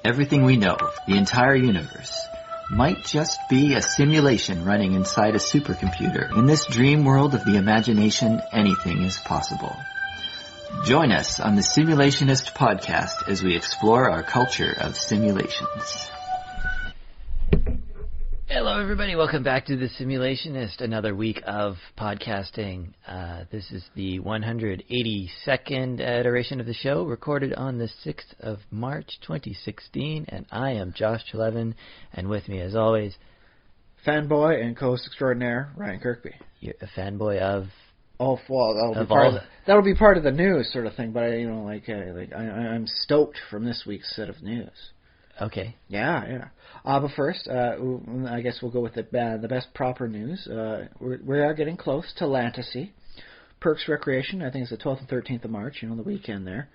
Everything we know, the entire universe, might just be a simulation running inside a supercomputer. In this dream world of the imagination, anything is possible. Join us on the Simulationist Podcast as we explore our culture of simulations. Hello everybody, welcome back to the Simulationist, another week of podcasting. This is the 182nd iteration of the show, recorded on the 6th of March 2016, and I am Josh Chalevin, and with me as always, fanboy and co-host extraordinaire, Ryan Kirkby. You're a fanboy of... Oh, well, that'll be part of the news sort of thing, but I'm stoked from this week's set of news. Okay. Yeah. But first, I guess we'll go with the best proper news. We are getting close to Lantasy. Perks Recreation, I think it's the 12th and 13th of March, the weekend there.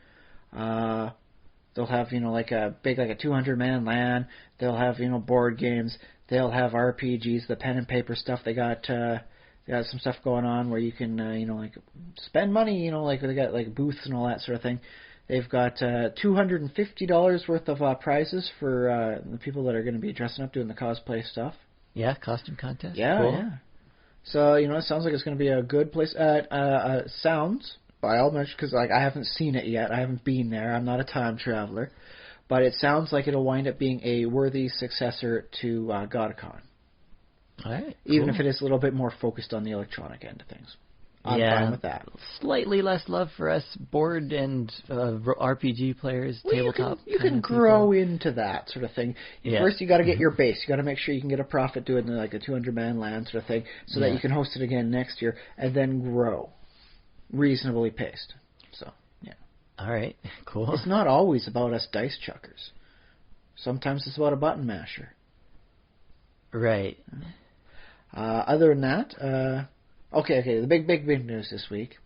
They'll have, a big, a 200-man LAN. They'll have, board games. They'll have RPGs, the pen and paper stuff. They got some stuff going on where you can, spend money, they got, booths and all that sort of thing. They've got $250 worth of prizes for the people that are going to be dressing up doing the cosplay stuff. Yeah, costume contest. Yeah, cool. Yeah. So, it sounds like it's going to be a good place. Sounds, by all measures, because I haven't seen it yet. I haven't been there. I'm not a time traveler. But it sounds like it'll wind up being a worthy successor to GodCon. All right, even if it is a little bit more focused on the electronic end of things. I'm fine with that. Slightly less love for us board and RPG players, tabletop. You can grow into that sort of thing. Yeah. First, you got to get your base. You got to make sure you can get a profit doing a 200-man LAN sort of thing, so that you can host it again next year, and then grow, reasonably paced. So, yeah. All right, cool. It's not always about us dice chuckers. Sometimes it's about a button masher. Right. Other than that, okay, the big news this week.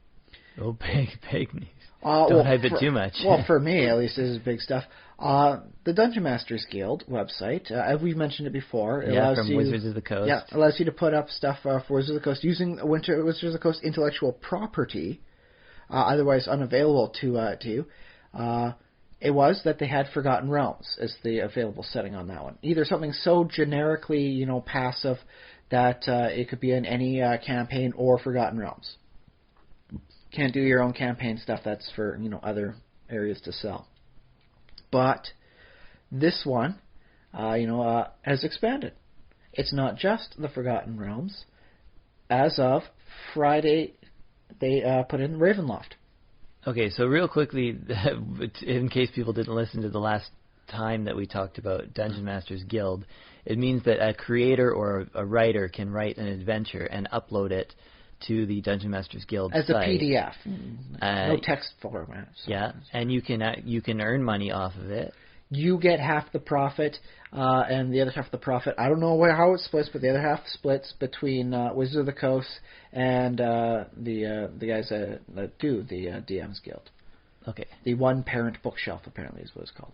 Oh, big news. Don't hype it too much. Well, for me, at least, this is big stuff. The Dungeon Masters Guild website, we've mentioned it before. It allows from Wizards of the Coast. Yeah, allows you to put up stuff for Wizards of the Coast using Wizards of the Coast intellectual property, otherwise unavailable to you. It was that they had Forgotten Realms as the available setting on that one. Either something so generically, passive that it could be in any campaign or Forgotten Realms. Can't do your own campaign stuff. That's for, other areas to sell. But this one, has expanded. It's not just the Forgotten Realms. As of Friday, they put in Ravenloft. Okay, so real quickly, in case people didn't listen to the last time that we talked about Dungeon Masters Guild, it means that a creator or a writer can write an adventure and upload it to the Dungeon Masters Guild as site. a PDF, no text format. So. Yeah, and you can earn money off of it. You get half the profit, and the other half of the profit, I don't know how it splits, but the other half splits between Wizards of the Coast and the guys that do the DM's Guild. Okay. The One Parent Bookshelf, apparently, is what it's called.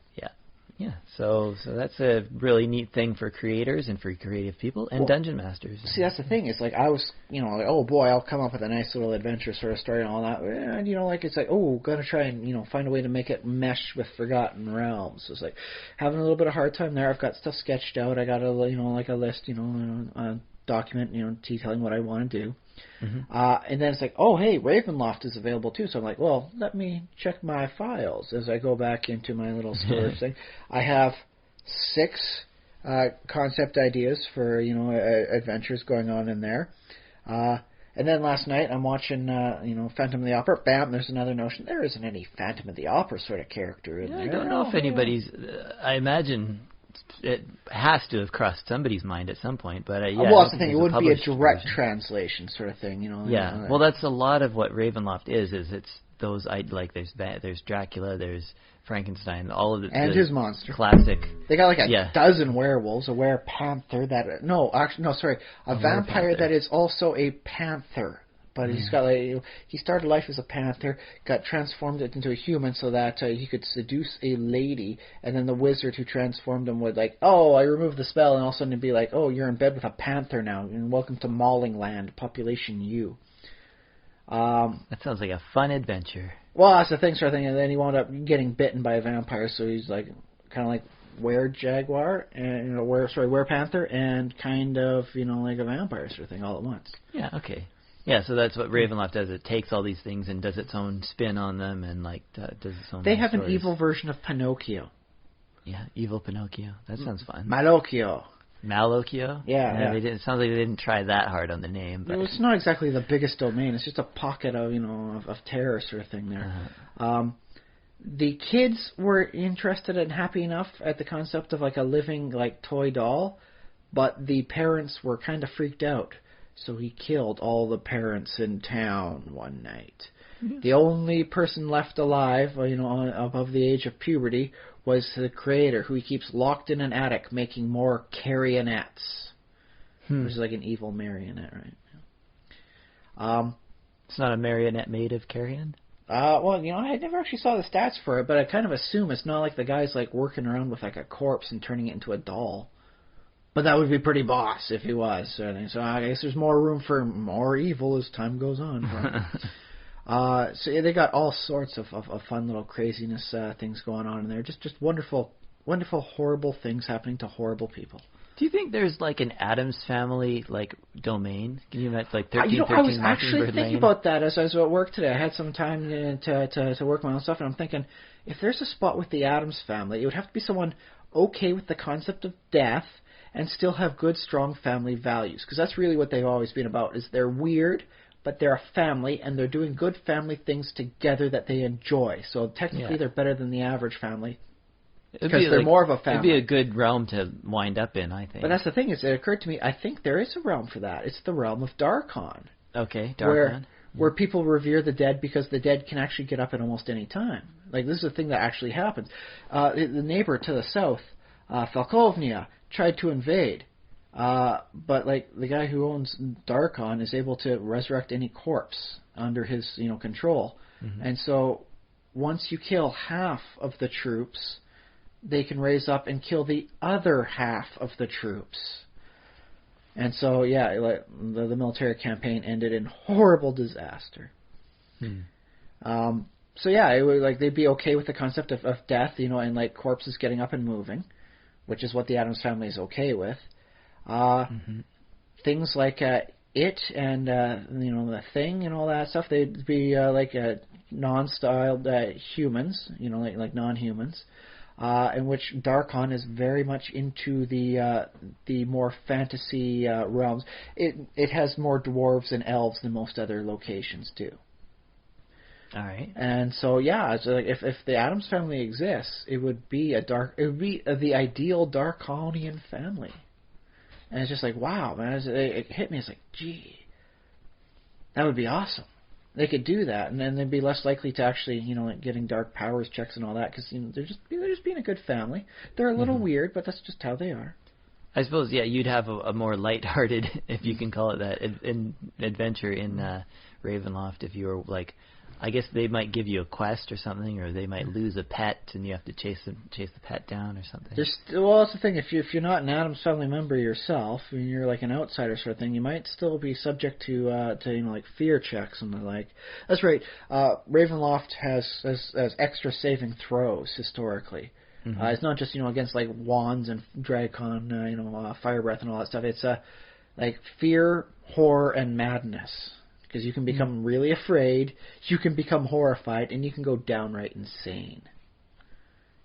Yeah, so that's a really neat thing for creators and for creative people and dungeon masters. See, that's the thing. It's like I was, oh boy, I'll come up with a nice little adventure sort of story and all that. And, it's like, gotta try and, find a way to make it mesh with Forgotten Realms. So it's like having a little bit of hard time there. I've got stuff sketched out. I got a list, a document, detailing what I want to do. Mm-hmm. And then it's like, oh, hey, Ravenloft is available too. So I'm like, well, let me check my files as I go back into my little storage thing. I have 6 concept ideas for, adventures going on in there. And then last night I'm watching, Phantom of the Opera. Bam, there's another notion. There isn't any Phantom of the Opera sort of character in there. I don't know if anybody's, I imagine... It has to have crossed somebody's mind at some point, but well, that's the thing. It wouldn't be a direct translation sort of thing, Yeah, well, that's a lot of what Ravenloft is it's those there's Dracula, there's Frankenstein, all of it, and his monster, classic. They got a dozen werewolves, a were-panther a vampire that is also a panther. But he's got he started life as a panther, got transformed into a human so that he could seduce a lady, and then the wizard who transformed him would I removed the spell, and all of a sudden it'd be like, oh, you're in bed with a panther now, and welcome to Mauling Land, population U. That sounds like a fun adventure. Well, that's the thing, sort of thing, and then he wound up getting bitten by a vampire, so he's kind of were-jaguar, and were-panther, and kind of, like a vampire sort of thing all at once. Yeah, okay. Yeah, so that's what Ravenloft does. It takes all these things and does its own spin on them and, like, does its own They have stories. an evil version of Pinocchio. Yeah, evil Pinocchio. That sounds fun. Malocchio. Malocchio? Yeah. It sounds like they didn't try that hard on the name. But It's not exactly the biggest domain. It's just a pocket of, of terror sort of thing there. The kids were interested and happy enough at the concept of, like, a living, like, toy doll, but the parents were kind of freaked out. So he killed all the parents in town one night. Mm-hmm. The only person left alive, above the age of puberty, was the creator, who he keeps locked in an attic making more carionettes. Which is like an evil marionette, right? It's not a marionette made of carrion? Well, I never actually saw the stats for it, but I kind of assume it's not like the guy's, like, working around with, like, a corpse and turning it into a doll. But that would be pretty boss if he was. So I guess there's more room for more evil as time goes on. So yeah, they got all sorts of fun little craziness things going on in there. Just wonderful, horrible things happening to horrible people. Do you think there's, like, an Addams Family, like, domain? Can you imagine, like, 1313 I was actually thinking about that as I was at work today. I had some time to work my own stuff, and I'm thinking, if there's a spot with the Addams Family, it would have to be someone okay with the concept of death and still have good, strong family values. Because that's really what they've always been about, is they're weird, but they're a family, and they're doing good family things together that they enjoy. So technically they're better than the average family. Because they're more of a family. It'd be a good realm to wind up in, I think. But that's the thing, is it occurred to me, I think there is a realm for that. It's the realm of Darkon. Okay, Darkon. Where people revere the dead because the dead can actually get up at almost any time. Like, this is a thing that actually happens. The neighbor to the south, Falkovnia, tried to invade. But, like, the guy who owns Darkon is able to resurrect any corpse under his, control. Mm-hmm. And so, once you kill half of the troops, they can raise up and kill the other half of the troops. And so, yeah, the military campaign ended in horrible disaster. So, yeah, it would, like, they'd be okay with the concept of death, and, like, corpses getting up and moving, which is what the Addams Family is okay with. Things like It and, The Thing and all that stuff, they'd be, like, non-styled humans, like non-humans. In which Darkon is very much into the more fantasy realms. It has more dwarves and elves than most other locations do. All right. And so like if the Addams Family exists, it would be the ideal Darkonian family. And it's just like, wow, man! It hit me. It's like, gee, that would be awesome. They could do that, and then they'd be less likely to actually, like getting dark powers checks and all that, because they're just being a good family. They're a little weird, but that's just how they are. I suppose, you'd have a more lighthearted, if you can call it that, adventure in Ravenloft if you were like, I guess they might give you a quest or something, or they might lose a pet and you have to chase the pet down or something. Well, that's the thing. If you're not an Addams Family member yourself, and you're like an outsider sort of thing, you might still be subject to like fear checks and the like. That's right. Ravenloft has extra saving throws historically. Mm-hmm. It's not just against like wands and Dragcon, fire breath and all that stuff. It's like fear, horror, and madness. Because you can become really afraid, you can become horrified, and you can go downright insane.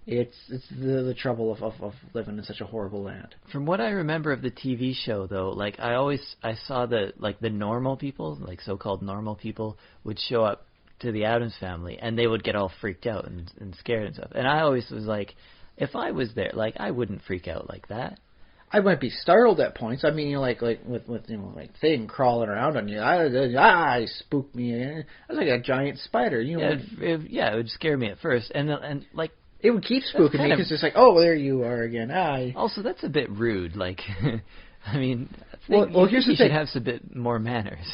It's the trouble of living in such a horrible land. From what I remember of the TV show, though, like I saw the normal people, like so-called normal people, would show up to the Addams Family, and they would get all freaked out and scared and stuff. And I always was like, if I was there, like I wouldn't freak out like that. I might be startled at points. I mean, like with like thing crawling around on you. It spooked me. It was like a giant spider. It would scare me at first, and like it would keep spooking me because it's like, oh, there you are again. Also, that's a bit rude. Like, I mean, here's the thing. Should have a bit more manners.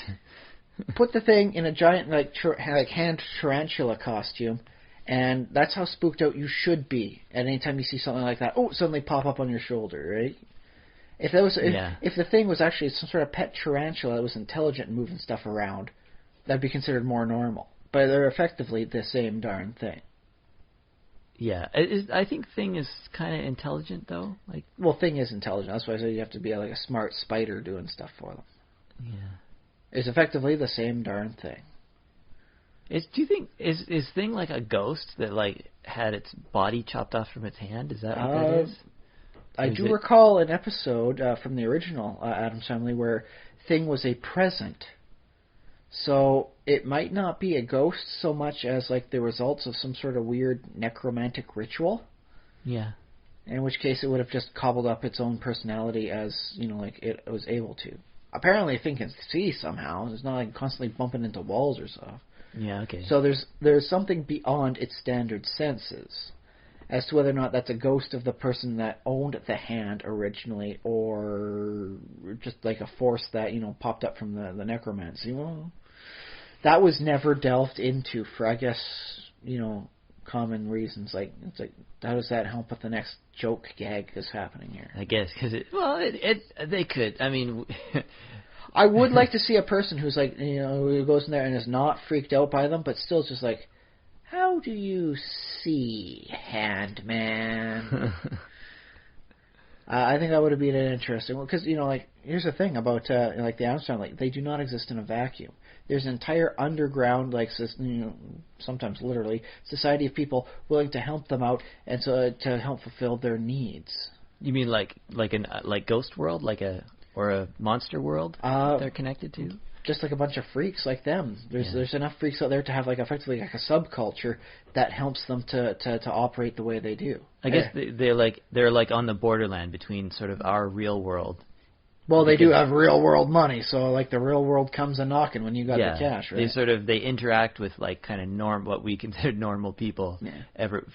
Put the thing in a giant like hand tarantula costume. And that's how spooked out you should be. And anytime you see something like that, suddenly pop up on your shoulder, right? If the thing was actually some sort of pet tarantula that was intelligent and moving stuff around, that'd be considered more normal. But they're effectively the same darn thing. Yeah, I think Thing is kind of intelligent though. Like, well, Thing is intelligent. That's why I say you have to be like a smart spider doing stuff for them. Yeah, It's effectively the same darn thing. do you think is Thing like a ghost that like had its body chopped off from its hand? Is that what that is? I do recall an episode from the original Addams Family where Thing was a present. So it might not be a ghost so much as like the results of some sort of weird necromantic ritual. Yeah. In which case it would have just cobbled up its own personality as, like it was able to. Apparently Thing can see somehow. It's not like constantly bumping into walls or stuff. Yeah, okay. So there's something beyond its standard senses as to whether or not that's a ghost of the person that owned the hand originally, or just like a force that popped up from the necromancy. Well, that was never delved into for, I guess, common reasons. Like, it's like, how does that help with the next joke gag that's happening here? I guess because they could. I mean. I would like to see a person who's like, who goes in there and is not freaked out by them, but still just like, how do you see, hand man? I think that would have been interesting, because like, here's the thing about like the Addams Family, they do not exist in a vacuum. There's an entire underground, like, sometimes literally, society of people willing to help them out and to help fulfill their needs. You mean like Ghost World, or a monster world they're connected to? Just like a bunch of freaks like them. There's enough freaks out there to have like effectively like a subculture that helps them to operate the way they do. I guess they're like on the borderland between sort of our real world. Well, they do have real world money, so like the real world comes a knocking when you got the cash, right? They interact with like kind of what we consider normal people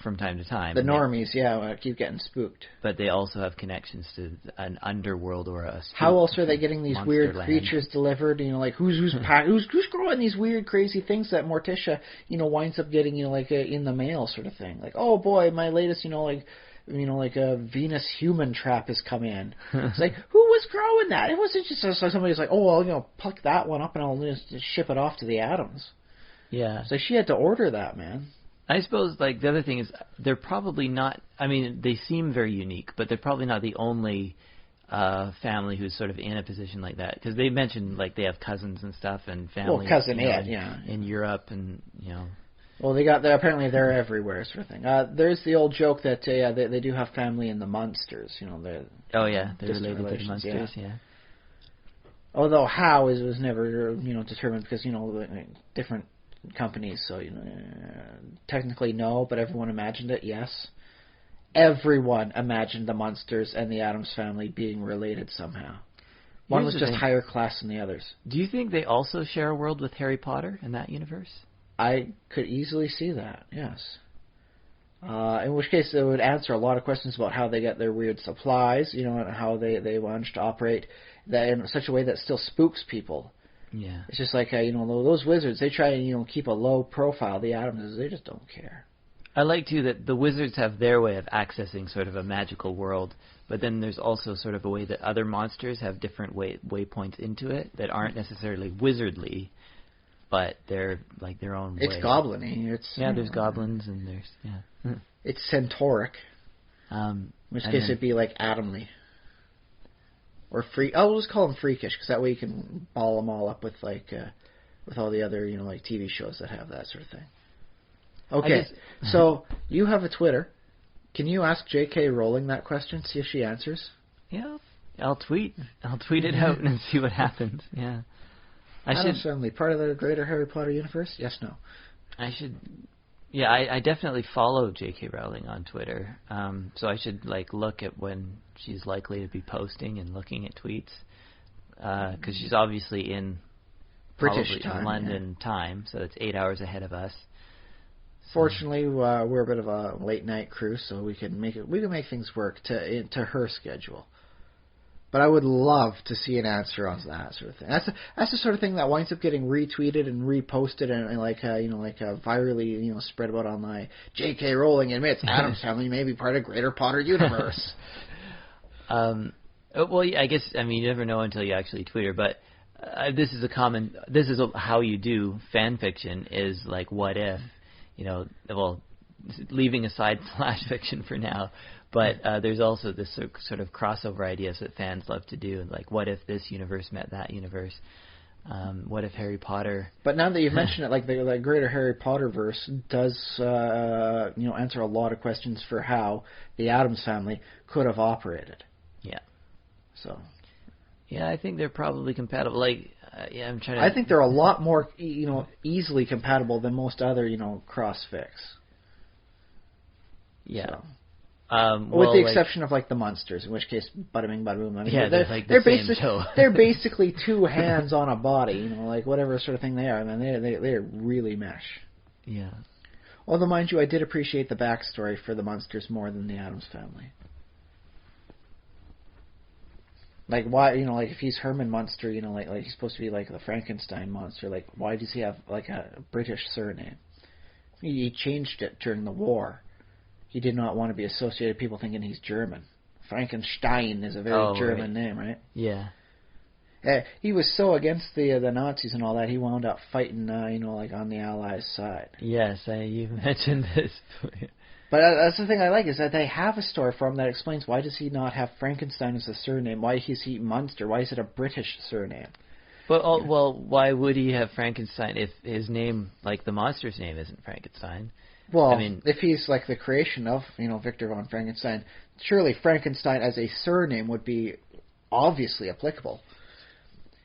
from time to time. The normies, keep getting spooked. But they also have connections to an underworld or a. How else are they getting these weird creatures delivered? Like who's growing these weird crazy things that Morticia winds up getting in the mail sort of thing. Like, oh boy, my latest like a Venus human trap has come in. It's like, who was growing that? It wasn't just somebody's like, oh, well, pluck that one up and I'll just ship it off to the Addams. Yeah. So she had to order that, man. I suppose, like, the other thing is, they're probably not, I mean, they seem very unique, but they're probably not the only family who's sort of in a position like that. Because they mentioned, like, they have cousins and stuff and family. Well, cousin Ed, in Europe and, Well, apparently they're everywhere, sort of thing. There's the old joke that they do have family in the Munsters. They're related to the Munsters. Yeah. Although how was never determined because different companies. So technically no, but everyone imagined it. Yes, everyone imagined the Munsters and the Addams Family being related somehow. One was just higher class than the others. Do you think they also share a world with Harry Potter in that universe? I could easily see that, yes. In which case it would answer a lot of questions about how they get their weird supplies, and how they manage to operate that in such a way that still spooks people. Yeah. It's just like, those wizards, they try and, keep a low profile. The Addams, they just don't care. I like, too, that the wizards have their way of accessing sort of a magical world, but then there's also sort of a way that other monsters have different waypoints into it that aren't necessarily wizardly, but they're like their own way. It's goblin-y. There's goblins and there's, It's centauric. In which case it'd be like Addamly. Or we'll just call them freakish, because that way you can ball them all up with with all the other, like TV shows that have that sort of thing. Okay, so you have a Twitter. Can you ask J.K. Rowling that question, see if she answers? Yeah, I'll tweet it out and see what happens, yeah. Addams Family, part of the greater Harry Potter universe? Yes, no. I should... Yeah, I definitely follow J.K. Rowling on Twitter, so I should look at when she's likely to be posting and looking at tweets, because she's obviously in British time, London time, so it's 8 hours ahead of us. Fortunately, we're a bit of a late night crew, so we can make things work to her schedule. But I would love to see an answer on that sort of thing. That's the sort of thing that winds up getting retweeted and reposted and virally spread about online. J.K. Rowling admits Addams Family may be part of greater Potter universe. Well, yeah, I guess you never know until you actually tweet her. But this is how you do fan fiction. Is like, what if, leaving aside slash fiction for now, but there's also this sort of crossover ideas that fans love to do, like what if this universe met that universe? What if Harry Potter? But now that you've mentioned it, like the greater Harry Potter verse does, answer a lot of questions for how the Addams family could have operated. Yeah. So. Yeah, I think they're probably compatible. Like, I'm trying to. I think they're a lot more, easily compatible than most other, cross-fix. Yeah. So. Well, with the exception of like the monsters, in which case, bada bing, bada boom. I mean, yeah, they're like the same show. They're basically two hands on a body, like whatever sort of thing they are. I mean, they really mesh. Yeah. Although, mind you, I did appreciate the backstory for the monsters more than the Addams family. Like why, like if he's Herman Munster, like he's supposed to be like the Frankenstein monster. Like why does he have like a British surname? He changed it during the war. He did not want to be associated with people thinking he's German. Frankenstein is a very German name, right? Yeah. He was so against the Nazis and all that, he wound up fighting, like on the Allies' side. Yes, you mentioned this. But that's the thing I like, is that they have a story for him that explains why does he not have Frankenstein as a surname? Why is he Munster? Why is it a British surname? But well, why would he have Frankenstein if his name, like the monster's name, isn't Frankenstein? Well, I mean, if he's like the creation of, Victor von Frankenstein, surely Frankenstein as a surname would be obviously applicable.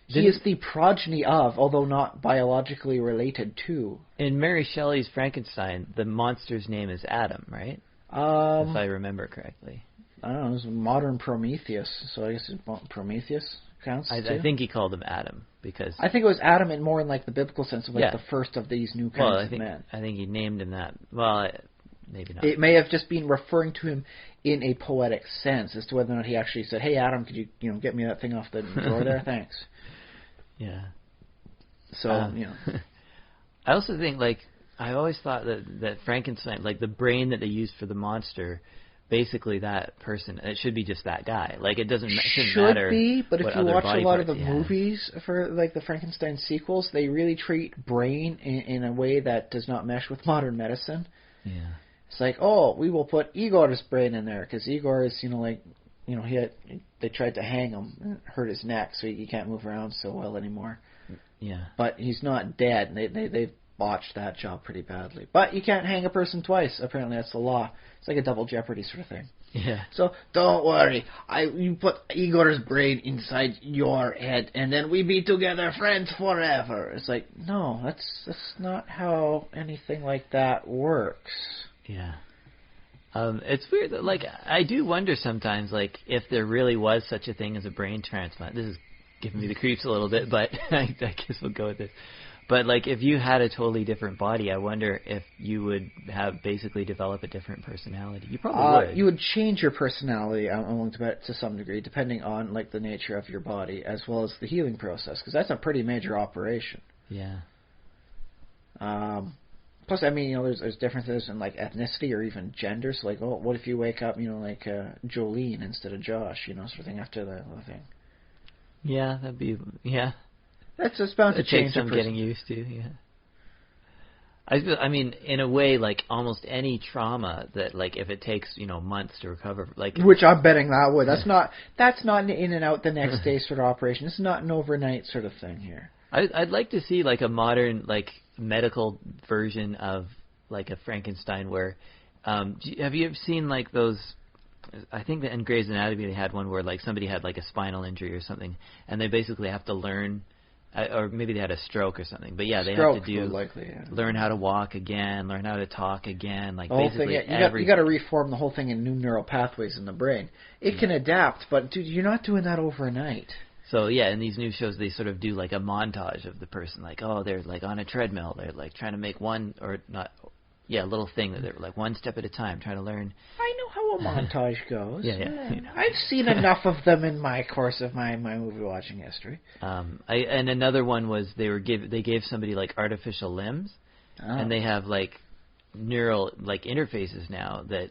He is the progeny of, although not biologically related to. In Mary Shelley's Frankenstein, the monster's name is Addam, right? If I remember correctly. I don't know, it was modern Prometheus, so I guess Prometheus counts too? I think he called him Addam, because... I think it was Addam more in like the biblical sense of like the first of these new kinds of men. I think he named him that. Well, maybe not. It may have just been referring to him in a poetic sense as to whether or not he actually said, "Hey Addam, could you get me that thing off the drawer there? Thanks." Yeah. So, I also think, like, I always thought that Frankenstein, like the brain that they used for the monster, basically that person, it should be just that guy. Like, it shouldn't matter. Should be, but if you watch a lot of the movies movies for like the Frankenstein sequels, they really treat brain in a way that does not mesh with modern medicine. Yeah. It's like, we will put Igor's brain in there because Igor is, they tried to hang him and hurt his neck, so he can't move around so well anymore. Yeah. But he's not dead. They've botched that job pretty badly. But you can't hang a person twice. Apparently, that's the law. It's like a double jeopardy sort of thing. Yeah. So don't worry. You put Igor's brain inside your head, and then we be together friends forever. It's like, no, that's not how anything like that works. Yeah. It's weird that, like, I do wonder sometimes, like, if there really was such a thing as a brain transplant. This is giving me the creeps a little bit, but I guess we'll go with this. But, like, if you had a totally different body, I wonder if you would have basically develop a different personality. You probably would. You would change your personality, I'm willing to bet, to some degree, depending on, like, the nature of your body, as well as the healing process, because that's a pretty major operation. Yeah. Plus, I mean, there's differences in, like, ethnicity or even gender. So, like, what if you wake up, like, Jolene instead of Josh, sort of thing after the thing. Yeah, that'd be, yeah. That's just bound to change. It takes some getting used to, yeah. I mean, in a way, like, almost any trauma that, like, if it takes, months to recover, like... Which I'm betting that would. That's not an in and out the next day sort of operation. It's not an overnight sort of thing here. I'd like to see, like, a modern, like, medical version of, like, a Frankenstein where... have you ever seen, like, those... I think that in Grey's Anatomy they had one where, like, somebody had, like, a spinal injury or something, and they basically have to learn... or maybe they had a stroke or something. But, yeah, they have to do... learn how to walk again, learn how to talk again, like, basically you got to reform the whole thing in new neural pathways in the brain. It can adapt, but, dude, you're not doing that overnight. So, yeah, in these new shows, they sort of do, like, a montage of the person. Like, they're, like, on a treadmill. They're, like, trying to make one, or not, a little thing that they're, like, one step at a time, trying to learn. I know how a montage goes. Yeah. I've seen enough of them in my course of my movie watching history. And another one was they gave somebody, like, artificial limbs, and they have, like, neural, like, interfaces now that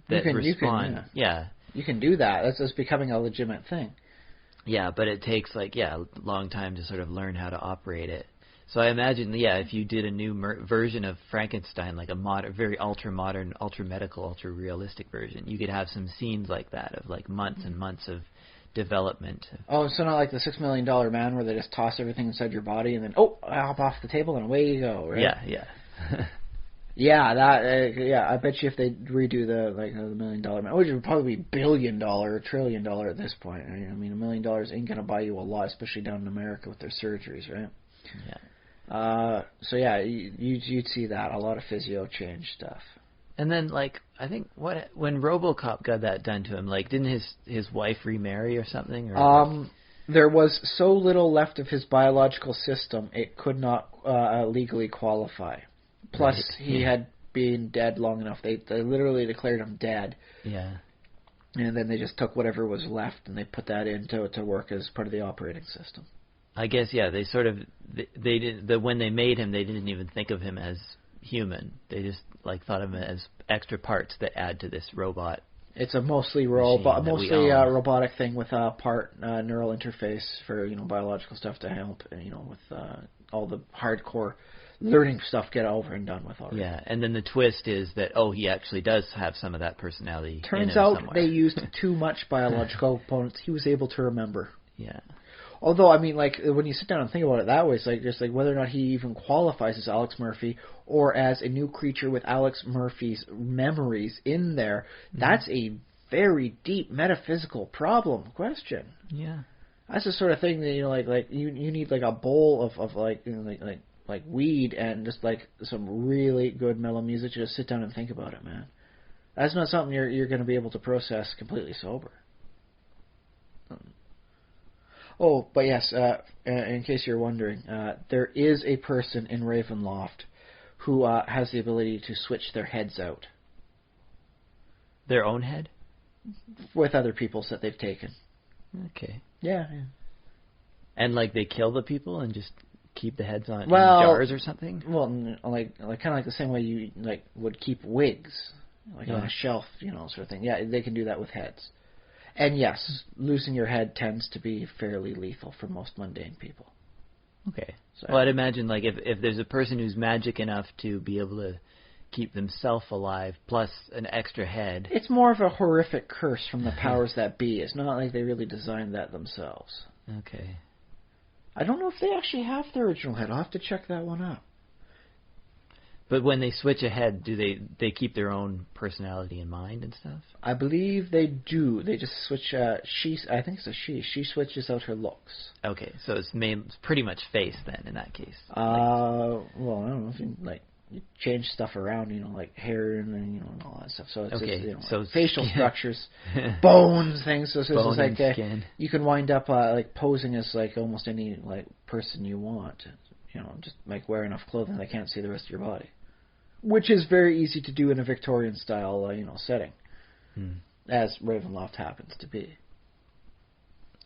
respond. You can do that. That's becoming a legitimate thing. Yeah, but it takes, like, a long time to sort of learn how to operate it. So I imagine, if you did a new version of Frankenstein, like a very ultra-modern, ultra-medical, ultra-realistic version, you could have some scenes like that of like months and months of development. Oh, so not like the $6 Million Man where they just toss everything inside your body and then, hop off the table and away you go, right? Yeah. I bet you if they redo the $1 Million Man, which would probably be $1 billion or $1 trillion at this point. Right? I mean, $1 million ain't gonna buy you a lot, especially down in America with their surgeries, right? Yeah. You'd see that, a lot of physio change stuff. And then, I think when RoboCop got that done to him, didn't his wife remarry or something? Or there was so little left of his biological system, it could not legally qualify. Plus, he had been dead long enough. They literally declared him dead. Yeah. And then they just took whatever was left and they put that in to work as part of the operating system. I guess, they sort of, they did, when they made him, they didn't even think of him as human. They just, thought of him as extra parts that add to this robot. It's a mostly robotic thing with a part neural interface for, biological stuff to help, with all the hardcore learning stuff get over and done with already. Yeah, and then the twist is that, he actually does have some of that personality Turns in him out somewhere. they used too much biological components. He was able to remember. Yeah. Although, I mean, when you sit down and think about it that way, it's just whether or not he even qualifies as Alex Murphy or as a new creature with Alex Murphy's memories in there, that's a very deep metaphysical question. Yeah. That's the sort of thing that, you need, a bowl of weed and just, some really good mellow music to just sit down and think about it, man. That's not something you're going to be able to process completely sober. Oh, but yes, in case you're wondering, there is a person in Ravenloft who has the ability to switch their heads out. Their own head? With other people's that they've taken. Okay. Yeah. And, they kill the people and just keep the heads on in jars or something? Well, kind of like the same way you, would keep wigs, on a shelf, sort of thing. Yeah, they can do that with heads. And yes, losing your head tends to be fairly lethal for most mundane people. Okay. So, well, I'd imagine, if there's a person who's magic enough to be able to keep themselves alive, plus an extra head... It's more of a horrific curse from the powers that be. It's not like they really designed that themselves. Okay. I don't know if they actually have the original head. I'll have to check that one out. But when they switch a head, do they keep their own personality in mind and stuff? I believe they do. They just switch. I think it's a she. She switches out her looks. Okay, so it's pretty much face then in that case. Well, I don't know if you change stuff around, hair and and all that stuff. So it's okay. Just, facial structures, bones, things. So it's bone just and skin. You can wind up posing as almost any person you want. Just wear enough clothing they can't see the rest of your body. Which is very easy to do in a Victorian style, setting, as Ravenloft happens to be.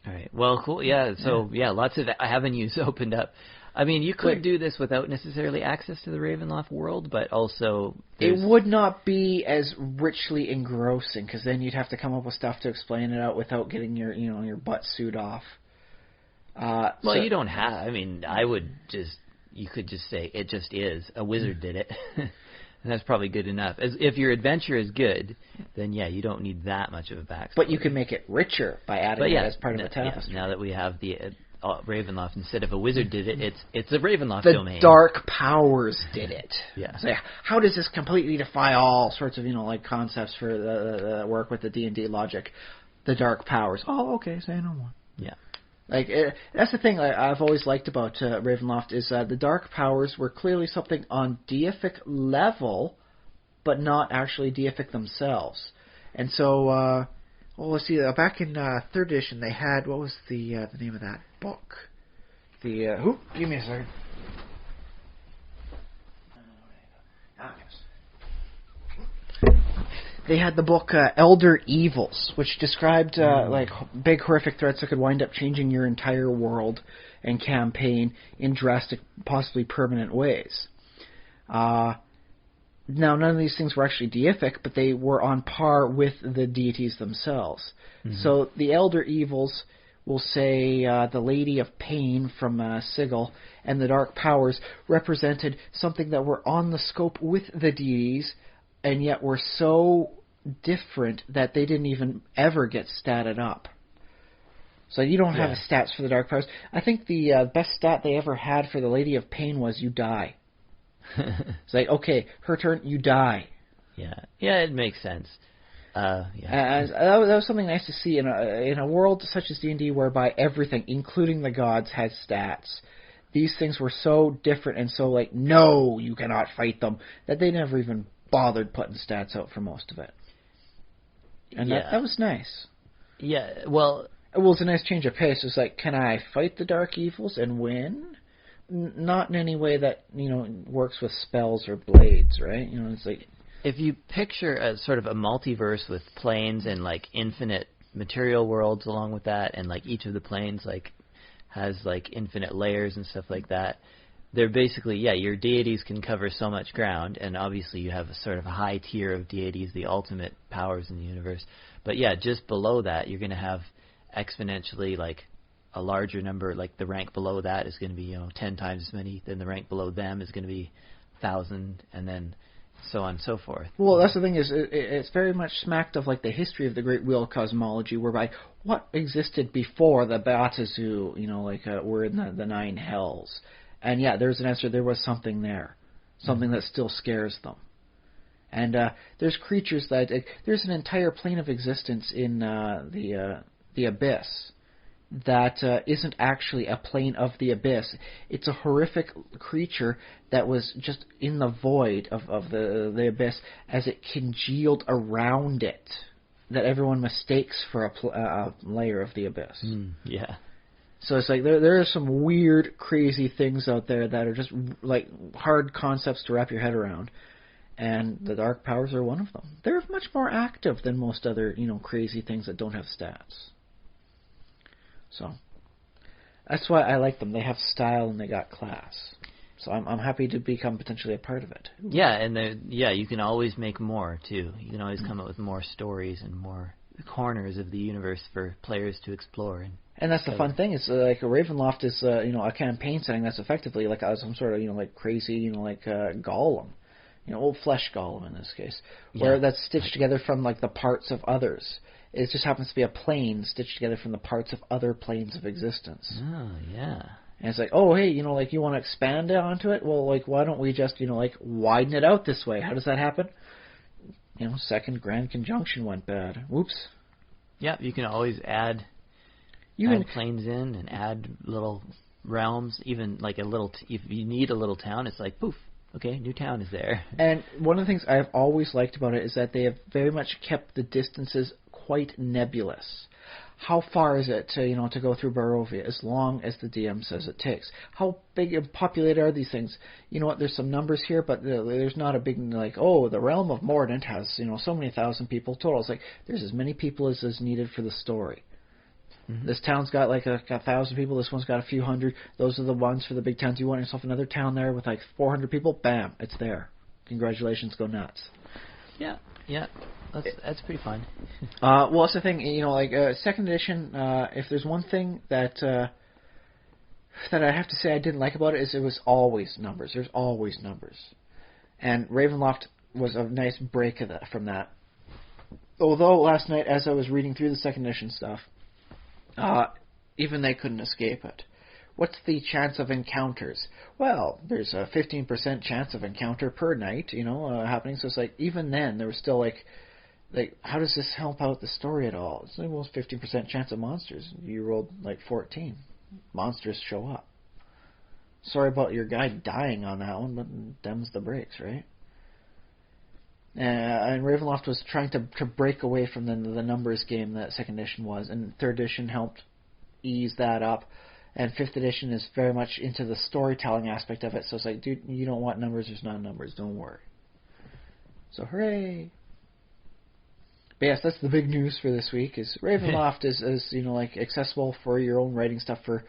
All right. Well, cool. Yeah. So lots of avenues opened up. I mean, you could do this without necessarily access to the Ravenloft world, but also it would not be as richly engrossing because then you'd have to come up with stuff to explain it out without getting your your butt suit off. Well, you don't have. I mean, you could just say it just is. A wizard did it. And that's probably good enough. If your adventure is good, then you don't need that much of a backstory. But you can make it richer by adding it as part of the tapestry. Now that we have the Ravenloft, instead of a wizard did it, it's a Ravenloft domain. The dark powers did it. Yeah. So how does this completely defy all sorts of concepts for the work with the D&D logic? The dark powers. Oh, okay. Say no more. Yeah. That's the thing I've always liked about Ravenloft is the dark powers were clearly something on deific level, but not actually deific themselves. And so, let's see. Back in 3rd edition, they had what was the name of that book? Give me a second. They had the book Elder Evils, which described big horrific threats that could wind up changing your entire world and campaign in drastic, possibly permanent ways. Now, none of these things were actually deific, but they were on par with the deities themselves. Mm-hmm. So the Elder Evils will say the Lady of Pain from Sigil and the Dark Powers represented something that were on the scope with the deities, and yet were so different that they didn't even ever get statted up. So you don't have stats for the Dark Powers. I think the best stat they ever had for the Lady of Pain was you die. It's like, okay, her turn, you die. Yeah, it makes sense. And that was something nice to see in a world such as D&D, whereby everything, including the gods, has stats. These things were so different and so like, no, you cannot fight them, that they never even bothered putting stats out for most of it. And that was nice. Yeah, well, it was a nice change of pace. It's like, can I fight the dark evils and win? Not in any way that, works with spells or blades, right? It's like, if you picture a sort of a multiverse with planes and like infinite material worlds along with that, and like each of the planes like has like infinite layers and stuff like that, they're basically, your deities can cover so much ground, and obviously you have a sort of a high tier of deities, the ultimate powers in the universe. But just below that, you're going to have exponentially like a larger number, like the rank below that is going to be 10 times as many, then the rank below them is going to be 1,000, and then so on and so forth. Well, that's the thing, is it's very much smacked of like the history of the Great Wheel cosmology, whereby what existed before the Batazu, were in the 9 hells. And there's an answer, there was something there. Something that still scares them. And there's creatures that, there's an entire plane of existence in the Abyss that isn't actually a plane of the Abyss. It's a horrific creature that was just in the void of the Abyss as it congealed around it, that everyone mistakes for a layer of the Abyss. So it's like there are some weird, crazy things out there that are just like hard concepts to wrap your head around. And the Dark Powers are one of them. They're much more active than most other, crazy things that don't have stats. So that's why I like them. They have style and they got class. So I'm happy to become potentially a part of it. Yeah, and you can always make more too. You can always come up with more stories and more corners of the universe for players to explore. And that's the fun thing. Is like a Ravenloft is a campaign setting that's effectively like some sort of like crazy like golem, old flesh golem in this case, where that's stitched together from like the parts of others. It just happens to be a plane stitched together from the parts of other planes of existence. Oh, yeah. And it's like, oh, hey, like you want to expand onto it? Well, like, why don't we just, like widen it out this way? How does that happen? Second grand conjunction went bad. Whoops. Yeah, you can always add planes in and add little realms, even like a little, if you need a little town, it's like, poof. Okay, new town is there. And one of the things I've always liked about it is that they have very much kept the distances quite nebulous. How far is it to go through Barovia? As long as the DM says it takes. How big and populated are these things? You know what? There's some numbers here, but there's not a big like, oh, the realm of Mordant has so many thousand people total. It's like there's as many people as is needed for the story. Mm-hmm. This town's got like 1,000 people. This one's got a few hundred. Those are the ones for the big towns. You want yourself another town there with like 400 people? Bam, it's there. Congratulations, go nuts. Yeah. That's pretty fun. Well, that's the thing. Second edition. If there's one thing that I have to say I didn't like about it is it was always numbers. There's always numbers, and Ravenloft was a nice break from that. Although last night, as I was reading through the second edition stuff, even they couldn't escape it. What's the chance of encounters? Well, there's a 15% chance of encounter per night, happening. So it's like, even then, there was still like, how does this help out the story at all? It's almost 15% chance of monsters. You rolled like 14. Monsters show up. Sorry about your guy dying on that one, but them's the breaks, right? And Ravenloft was trying to break away from the numbers game that second edition was, and third edition helped ease that up. And 5th edition is very much into the storytelling aspect of it. So it's like, dude, you don't want numbers, there's not numbers, don't worry. So hooray! But yes, that's the big news for this week, is Ravenloft is accessible for your own writing stuff for,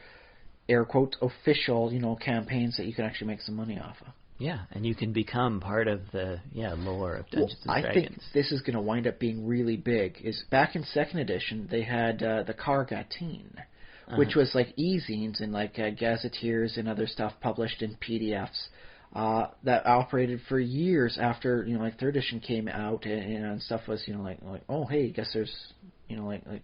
air quotes, official, campaigns that you can actually make some money off of. Yeah, and you can become part of the lore of Dungeons and Dragons. I think this is going to wind up being really big. Is back in 2nd edition, they had the Kargatine, which was like e-zines and like gazetteers and other stuff published in PDFs. That operated for years after, like, 3rd edition came out and stuff was, like, oh, hey, guess there's, like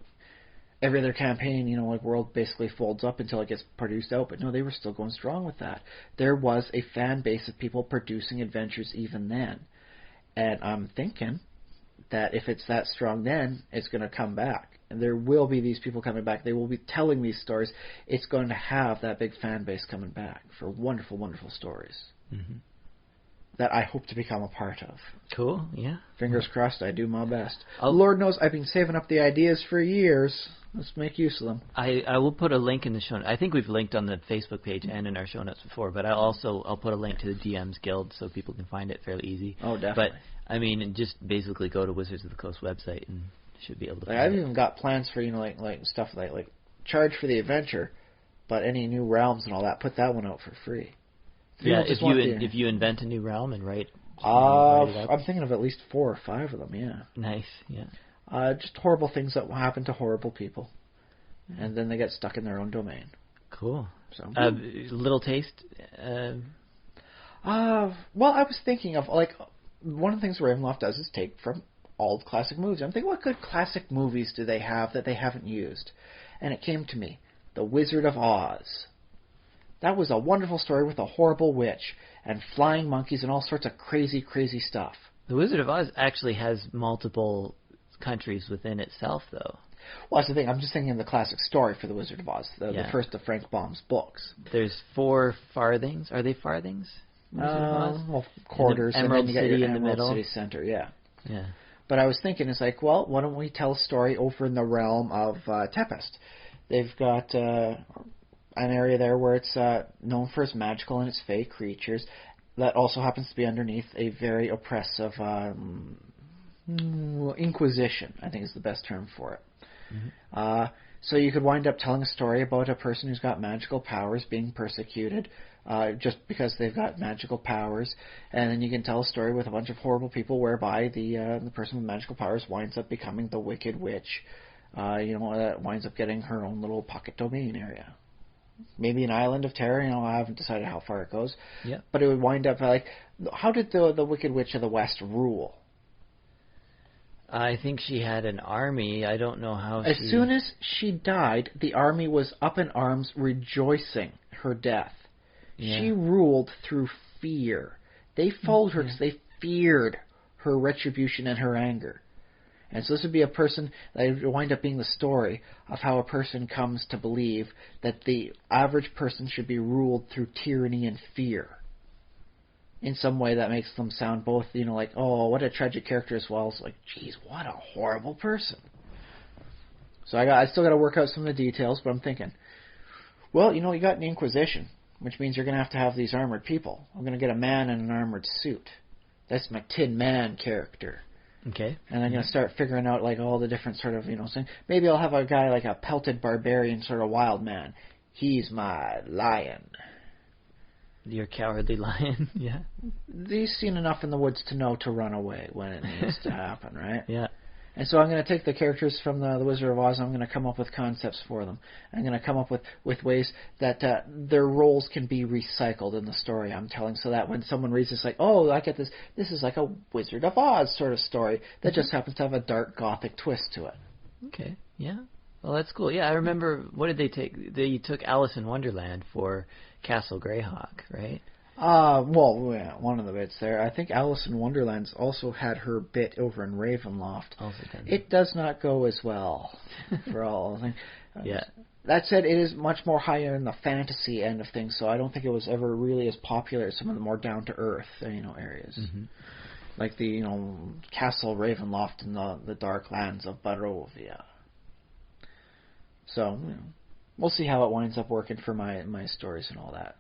every other campaign, like, world basically folds up until it gets produced out. But no, they were still going strong with that. There was a fan base of people producing adventures even then. And I'm thinking that if it's that strong then, it's going to come back. And there will be these people coming back. They will be telling these stories. It's going to have that big fan base coming back for wonderful, wonderful stories. Mm-hmm. That I hope to become a part of. Cool, yeah. Fingers crossed, I do my best. Lord knows I've been saving up the ideas for years. Let's make use of them. I will put a link in the show notes. I think we've linked on the Facebook page and in our show notes before, but I'll put a link to the DM's Guild so people can find it fairly easy. Oh, definitely. But, I mean, just basically go to Wizards of the Coast website and should be able to find I've it. even got plans for, like stuff like charge for the adventure, but any new realms and all that, put that one out for free. Yeah, if you invent a new realm and write I'm thinking of at least 4 or 5 of them, yeah. Nice, yeah. Just horrible things that will happen to horrible people. And then they get stuck in their own domain. Cool. So, little taste? Well, I was thinking of, like, one of the things Ravenloft does is take from all the classic movies. I'm thinking, what good classic movies do they have that they haven't used? And it came to me, The Wizard of Oz. That was a wonderful story with a horrible witch and flying monkeys and all sorts of crazy, crazy stuff. The Wizard of Oz actually has multiple countries within itself, though. Well, that's the thing. I'm just thinking of the classic story for The Wizard of Oz, the first of Frank Baum's books. There's 4 farthings. Are they farthings? Well, quarters. Emerald and then you City got your in the Emerald middle. City Center, yeah. Yeah. But I was thinking, it's like, well, why don't we tell a story over in the realm of Tempest? They've got an area there where it's known for its magical and its fey creatures. That also happens to be underneath a very oppressive Inquisition, I think is the best term for it. Mm-hmm. So you could wind up telling a story about a person who's got magical powers being persecuted just because they've got magical powers, and then you can tell a story with a bunch of horrible people whereby the person with magical powers winds up becoming the Wicked Witch, that winds up getting her own little pocket domain area. Maybe an island of terror, I haven't decided how far it goes. Yeah. But it would wind up like, how did the Wicked Witch of the West rule? I think she had an army. I don't know how As soon as she died, the army was up in arms rejoicing her death. Yeah. She ruled through fear. They followed her because they feared her retribution and her anger. And so this would be a person that would wind up being the story of how a person comes to believe that the average person should be ruled through tyranny and fear. In some way that makes them sound both, like, oh, what a tragic character, as well as like, geez, what a horrible person. So I still got to work out some of the details, but I'm thinking, well, you got an Inquisition, which means you're going to have these armored people. I'm going to get a man in an armored suit. That's my Tin Man character. Okay. And I'm going to start figuring out, like, all the different sort of, things. Maybe I'll have a guy like a pelted barbarian sort of wild man. He's my lion. Your cowardly lion, yeah. He's seen enough in the woods to know to run away when it needs to happen, right? Yeah. And so I'm going to take the characters from the Wizard of Oz, and I'm going to come up with concepts for them. I'm going to come up with ways that their roles can be recycled in the story I'm telling, so that when someone reads this, like, oh, I get this. This is like a Wizard of Oz sort of story that just happens to have a dark gothic twist to it. Okay, yeah. Well, that's cool. Yeah, I remember, what did they take? They took Alice in Wonderland for Castle Greyhawk, right? Well, yeah, one of the bits there. I think Alice in Wonderland's also had her bit over in Ravenloft. It does not go as well for all things. Yeah. That said, it is much more higher in the fantasy end of things, so I don't think it was ever really as popular as some of the more down-to-earth, areas. Mm-hmm. Like the, Castle Ravenloft in the dark lands of Barovia. So, we'll see how it winds up working for my stories and all that.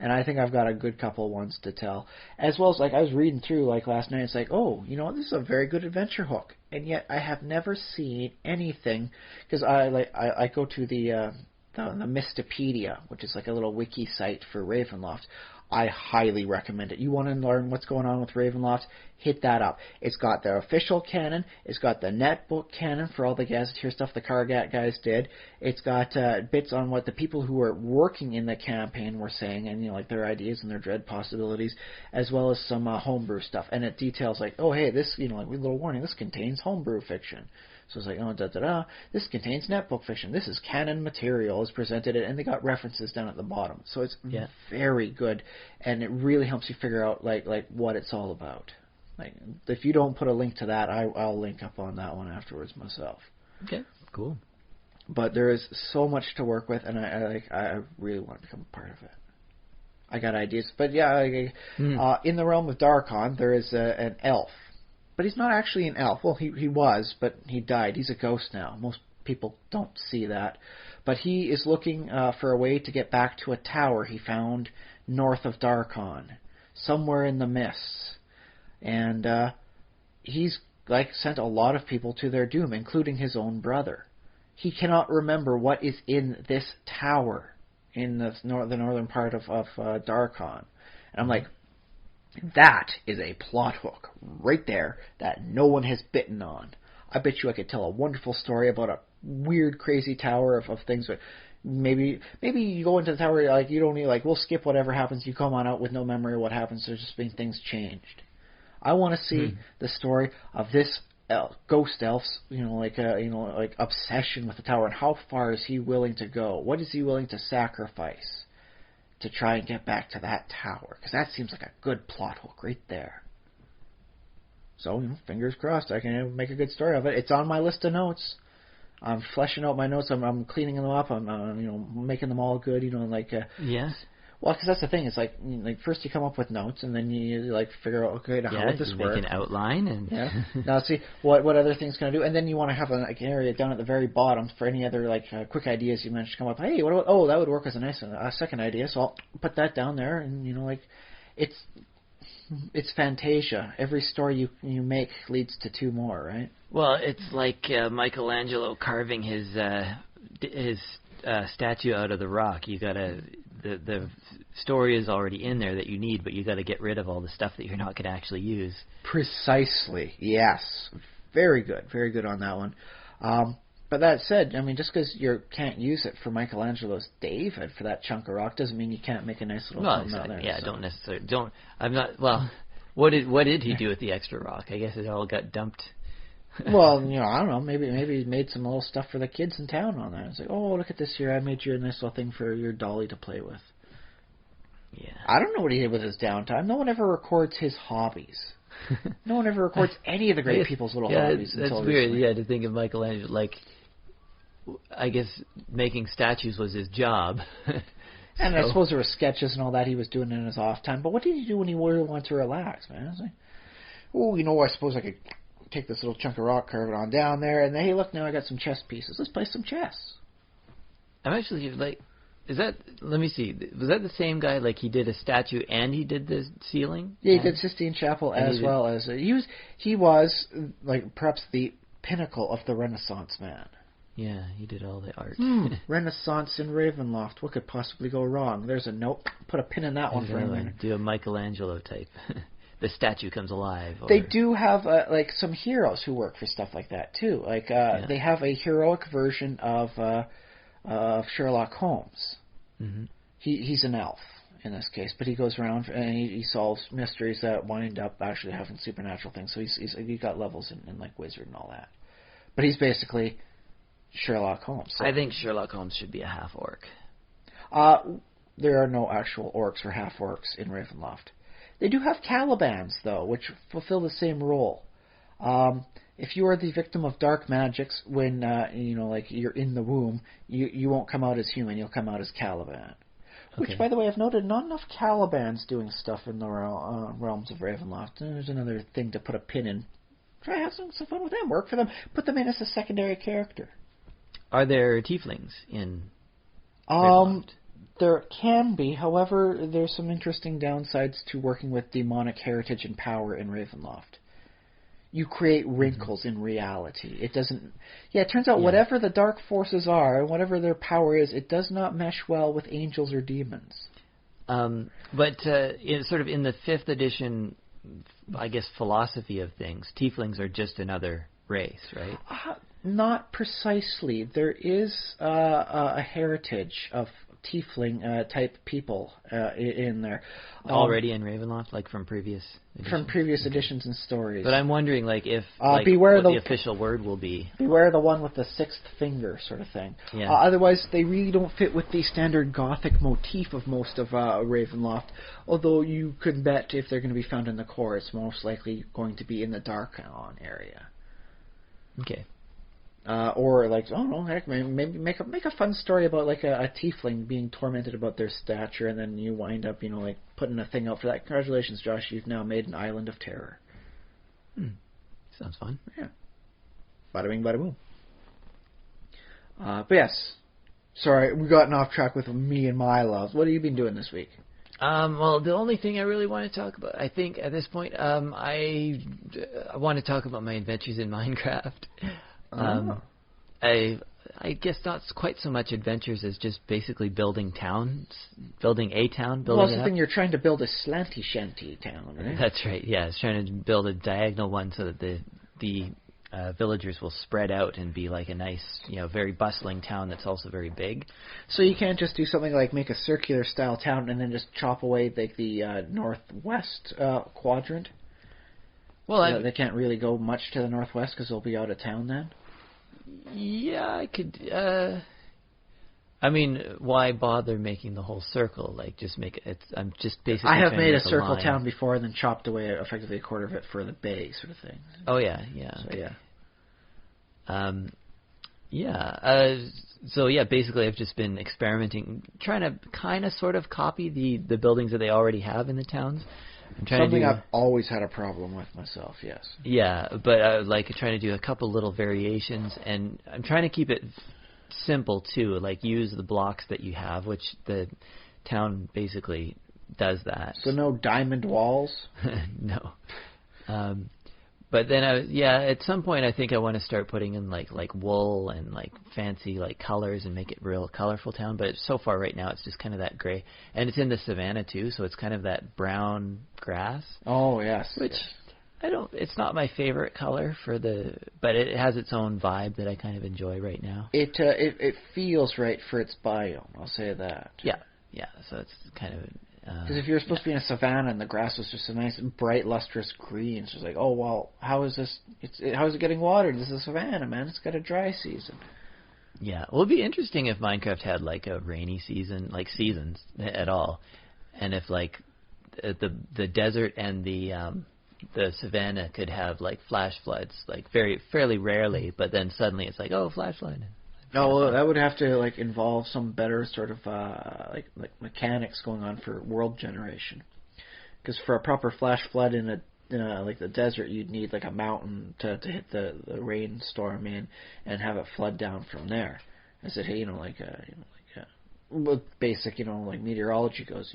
And I think I've got a good couple ones to tell. As well as, like, I was reading through, like, last night, it's like, oh, this is a very good adventure hook. And yet I have never seen anything, because I go to the Mystopedia, which is like a little wiki site for Ravenloft. I highly recommend it. You want to learn what's going on with Ravenloft, hit that up. It's got the official canon. It's got the netbook canon for all the Gazetteer stuff the Kargat guys did. It's got bits on what the people who were working in the campaign were saying, and like their ideas and their dread possibilities, as well as some homebrew stuff. And it details like, oh hey, this like a little warning, this contains homebrew fiction. So it's like, oh, this contains netbook fiction. This is canon material is presented, and they got references down at the bottom. So it's very good, and it really helps you figure out like what it's all about. Like, if you don't put a link to that, I'll link up on that one afterwards myself. Okay, cool. But there is so much to work with, and I really want to become a part of it. I got ideas, but in the realm of Darkon, there is an elf. But he's not actually an elf. Well, he was, but he died. He's a ghost now. Most people don't see that. But he is looking for a way to get back to a tower he found north of Darkon, somewhere in the mists. And he's sent a lot of people to their doom, including his own brother. He cannot remember what is in this tower in the northern part of Darkon. And I'm like, that is a plot hook right there that no one has bitten on. I bet you I could tell a wonderful story about a weird, crazy tower of things. But maybe you go into the tower, you don't need, we'll skip whatever happens. You come on out with no memory of what happens. There's just been things changed. I want to see the story of this ghost elf's, obsession with the tower, and how far is he willing to go? What is he willing to sacrifice to try and get back to that tower? Because that seems like a good plot hook right there. So, fingers crossed, I can make a good story of it. It's on my list of notes. I'm fleshing out my notes. I'm cleaning them up. I'm making them all good. Yes. Well, because that's the thing. It's like first you come up with notes, and then you figure out how would this work. Make an outline and now see what other things can I do, and then you want to have an area down at the very bottom for any other quick ideas you managed to come up. Hey, what about, that would work as a nice second idea. So I'll put that down there, and it's Fantasia. Every story you make leads to two more, right? Well, it's like Michelangelo carving his statue out of the rock. You gotta. The story is already in there that you need, but you got to get rid of all the stuff that you're not going to actually use. Precisely. Yes. Very good on that one. But that said, just because you can't use it for Michelangelo's David for that chunk of rock doesn't mean you can't make a nice little something out there. Yeah, so. Don't necessarily. I'm not. Well, what did he do with the extra rock? I guess it all got dumped. Well, I don't know. Maybe he made some little stuff for the kids in town on that. It's like, oh, look at this here. I made you a nice little thing for your dolly to play with. Yeah. I don't know what he did with his downtime. No one ever records his hobbies. No one ever records any of the great people's little hobbies. That's weird. Yeah, to think of Michelangelo I guess making statues was his job. And I suppose there were sketches and all that he was doing in his off time. But what did he do when he really wanted to relax, man? I was like, I suppose I could take this little chunk of rock, carve it on down there, and then, hey, look, now I got some chess pieces. Let's play some chess. I'm actually is that? Let me see. Was that the same guy? He did a statue and he did the ceiling. Yeah, he did Sistine Chapel as well as he was perhaps the pinnacle of the Renaissance man. Yeah, he did all the art. Renaissance in Ravenloft. What could possibly go wrong? There's a note. Put a pin in that one for a minute. Do a Michelangelo type. The statue comes alive. They do have some heroes who work for stuff like that too. They have a heroic version of Sherlock Holmes. Mm-hmm. He's an elf in this case, but he goes around and he solves mysteries that wind up actually having supernatural things. So he's got levels in wizard and all that. But he's basically Sherlock Holmes. So. I think Sherlock Holmes should be a half orc. There are no actual orcs or half orcs in Ravenloft. They do have Calibans, though, which fulfill the same role. If you are the victim of dark magics, when you're in the womb, you won't come out as human. You'll come out as Caliban. Which, by the way, I've noted not enough Calibans doing stuff in the realms of Ravenloft. There's another thing to put a pin in. Try to have some fun with them. Work for them. Put them in as a secondary character. Are there tieflings in Ravenloft? There can be. However, there's some interesting downsides to working with demonic heritage and power in Ravenloft. You create wrinkles in reality. It doesn't... Yeah, it turns out whatever the dark forces are, and whatever their power is, it does not mesh well with angels or demons. But sort of in the 5th edition, I guess, philosophy of things, tieflings are just another race, right? Not precisely. There is a heritage of tiefling type people in there. Already in Ravenloft, like from previous editions? From previous editions and stories. But I'm wondering, like, if beware what the official word will be. Beware the one with the 6th finger sort of thing. Yeah. Otherwise, they really don't fit with the standard Gothic motif of most of Ravenloft. Although you could bet if they're going to be found in the core, it's most likely going to be in the Darkon area. Okay. Or like, oh no, heck, maybe make a fun story about like a tiefling being tormented about their stature, and then you wind up, like putting a thing out for that. Congratulations, Josh, you've now made an island of terror. Sounds fun. Yeah. Bada bing, bada boom. But yes, sorry, we gotten off track with me and my loves. What have you been doing this week? Well, the only thing I really want to talk about, I think at this point, I want to talk about my adventures in Minecraft. I guess not quite so much adventures as just basically building towns, building a town. Well, that's the thing, you're trying to build a slanty shanty town, right? That's right, yeah. It's trying to build a diagonal one so that the villagers will spread out and be like a nice, very bustling town that's also very big. So you can't just do something like make a circular style town and then just chop away like the northwest quadrant? Well, they can't really go much to the northwest because they'll be out of town then? Yeah, I could. I mean, why bother making the whole circle? Like, just make it. I'm just basically. I have made a circle town before and then chopped away effectively a quarter of it for the bay, sort of thing. Oh yeah, yeah. So, okay. yeah. So yeah, basically, I've just been experimenting, trying to kind of sort of copy the buildings that they already have in the towns. I'm trying Something to do, I've always had a problem with myself, yes. Yeah, but like trying to do a couple little variations, and I'm trying to keep it simple too, like use the blocks that you have, which the town basically does that. So no diamond walls? No. But then at some point I think I want to start putting in like wool and like fancy like colors and make it real colorful town. But so far right now it's just kind of that gray, and it's in the savannah too, so it's kind of that brown grass. Oh yes. Which it's not my favorite color but it has its own vibe that I kind of enjoy right now. It feels right for its biome, I'll say that. Yeah. So it's kind of. Because if you're supposed to be in a savannah and the grass was just a nice, bright, lustrous green, it's just like, oh, well, how is this? How is it getting watered? This is a savannah, man. It's got a dry season. Yeah, well, it'd be interesting if Minecraft had like a rainy season, like seasons at all, and if like the desert and the savannah could have like flash floods, like fairly rarely, but then suddenly it's like, oh, flash flood. Oh, well, that would have to like involve some better sort of like mechanics going on for world generation. Because for a proper flash flood in a like the desert, you'd need like a mountain to hit the rainstorm in and have it flood down from there. As it with basic like meteorology goes.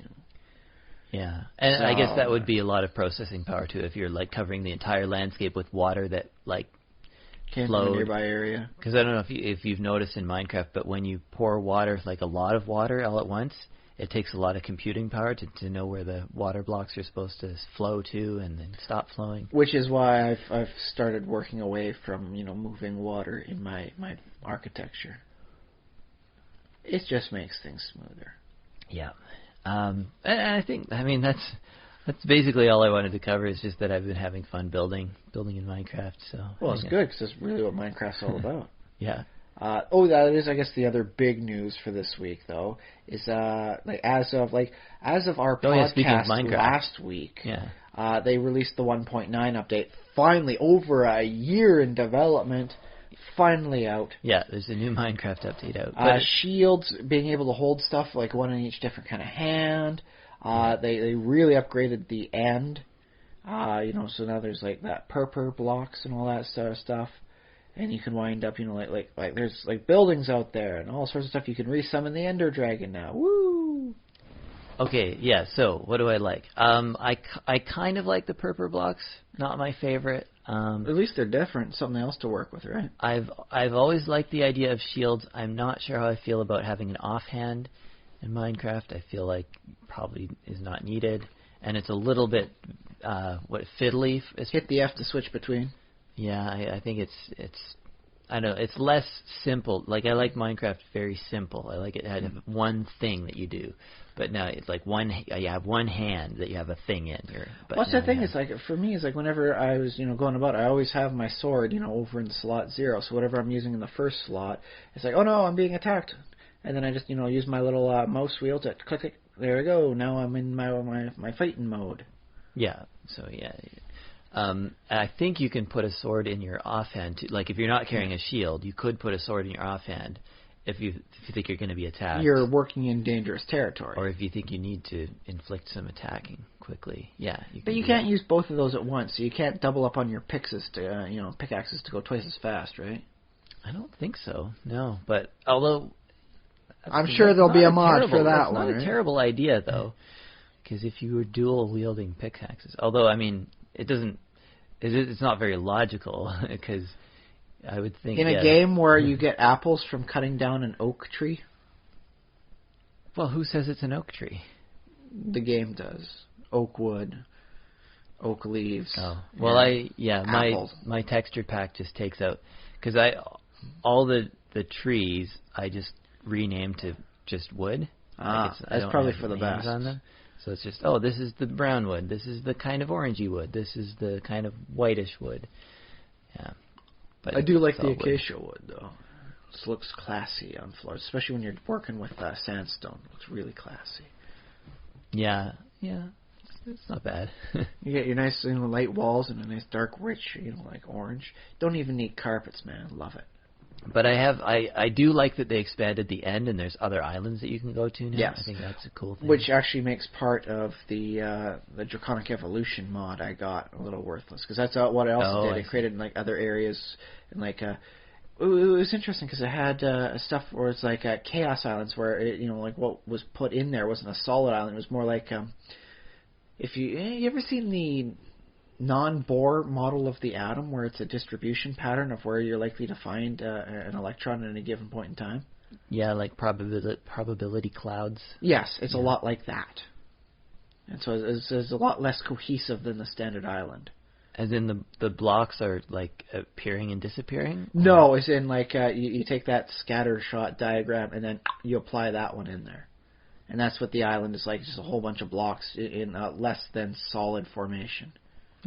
Yeah, and so, I guess that would be a lot of processing power too if you're like covering the entire landscape with water that like. Came from a nearby area. Because I don't know if you've noticed in Minecraft, but when you pour water, like a lot of water all at once, it takes a lot of computing power to know where the water blocks are supposed to flow to and then stop flowing. Which is why I've started working away from moving water in my architecture. It just makes things smoother. Yeah, and I think that's basically all I wanted to cover. Is just that I've been having fun building in Minecraft. So well, it's good because that's really what Minecraft's all about. Yeah. That is, I guess, the other big news for this week, though, is as of our podcast last week, they released the 1.9 update. Finally, over a year in development, finally out. Yeah, there's a new Minecraft update out. Shields, being able to hold stuff like one in each different kind of hand. They really upgraded the end, so now there's like that purple blocks and all that sort of stuff, and you can wind up, like there's like buildings out there and all sorts of stuff. You can resummon the Ender Dragon now. Woo! Okay, yeah. So what do I like? I kind of like the purple blocks. Not my favorite. At least they're different. Something else to work with, right? I've always liked the idea of shields. I'm not sure how I feel about having an offhand. in Minecraft. I feel like probably is not needed, and it's a little bit fiddly. Hit the F to switch between. Yeah, I think it's I don't know, it's less simple. Like, I like Minecraft very simple. I like it had one thing that you do. But now it's like you have one hand that you have a thing in. What's the thing? It's like, for me, it's like whenever I was, going about, I always have my sword, over in slot 0. So whatever I'm using in the first slot, it's like, oh no, I'm being attacked. And then I just, use my little mouse wheel to click it. There we go. Now I'm in my fighting mode. Yeah. So yeah. I think you can put a sword in your offhand too. Like, if you're not carrying a shield, you could put a sword in your offhand if you think you're going to be attacked. You're working in dangerous territory. Or if you think you need to inflict some attacking quickly. Yeah. But you can't use both of those at once. So you can't double up on your pickaxes to go twice as fast, right? I don't think so. No. But although I'm sure there'll be a mod for that one. It's not a terrible idea though, because if you were dual wielding pickaxes, although I mean it's not very logical because I would think in a game where you get apples from cutting down an oak tree. Well, who says it's an oak tree? The game does. Oak wood, oak leaves. Oh, well, apples. my texture pack just takes out because all the trees I just renamed to just wood. That's probably for the best. On them. So it's just, this is the brown wood. This is the kind of orangey wood. This is the kind of whitish wood. Yeah. But I do like the acacia wood, though. It looks classy on floors, especially when you're working with sandstone. It looks really classy. Yeah. It's not bad. You get your nice light walls and a nice dark rich, like orange. Don't even need carpets, man. Love it. But I do like that they expanded the end and there's other islands that you can go to now. Yes. I think that's a cool thing. Which actually makes part of the Draconic Evolution mod I got a little worthless. Because that's what I also did. I created other areas. And it was interesting because it had stuff where it's like Chaos Islands where, what was put in there wasn't a solid island. It was more like, if you ever seen the non-Bohr model of the atom, where it's a distribution pattern of where you're likely to find an electron at any given point in time. Yeah, like probability clouds. Yes, it's a lot like that. And so it's a lot less cohesive than the standard island. As in the blocks are like appearing and disappearing? No, as in you take that scatter shot diagram and then you apply that one in there. And that's what the island is like, just a whole bunch of blocks in a less than solid formation.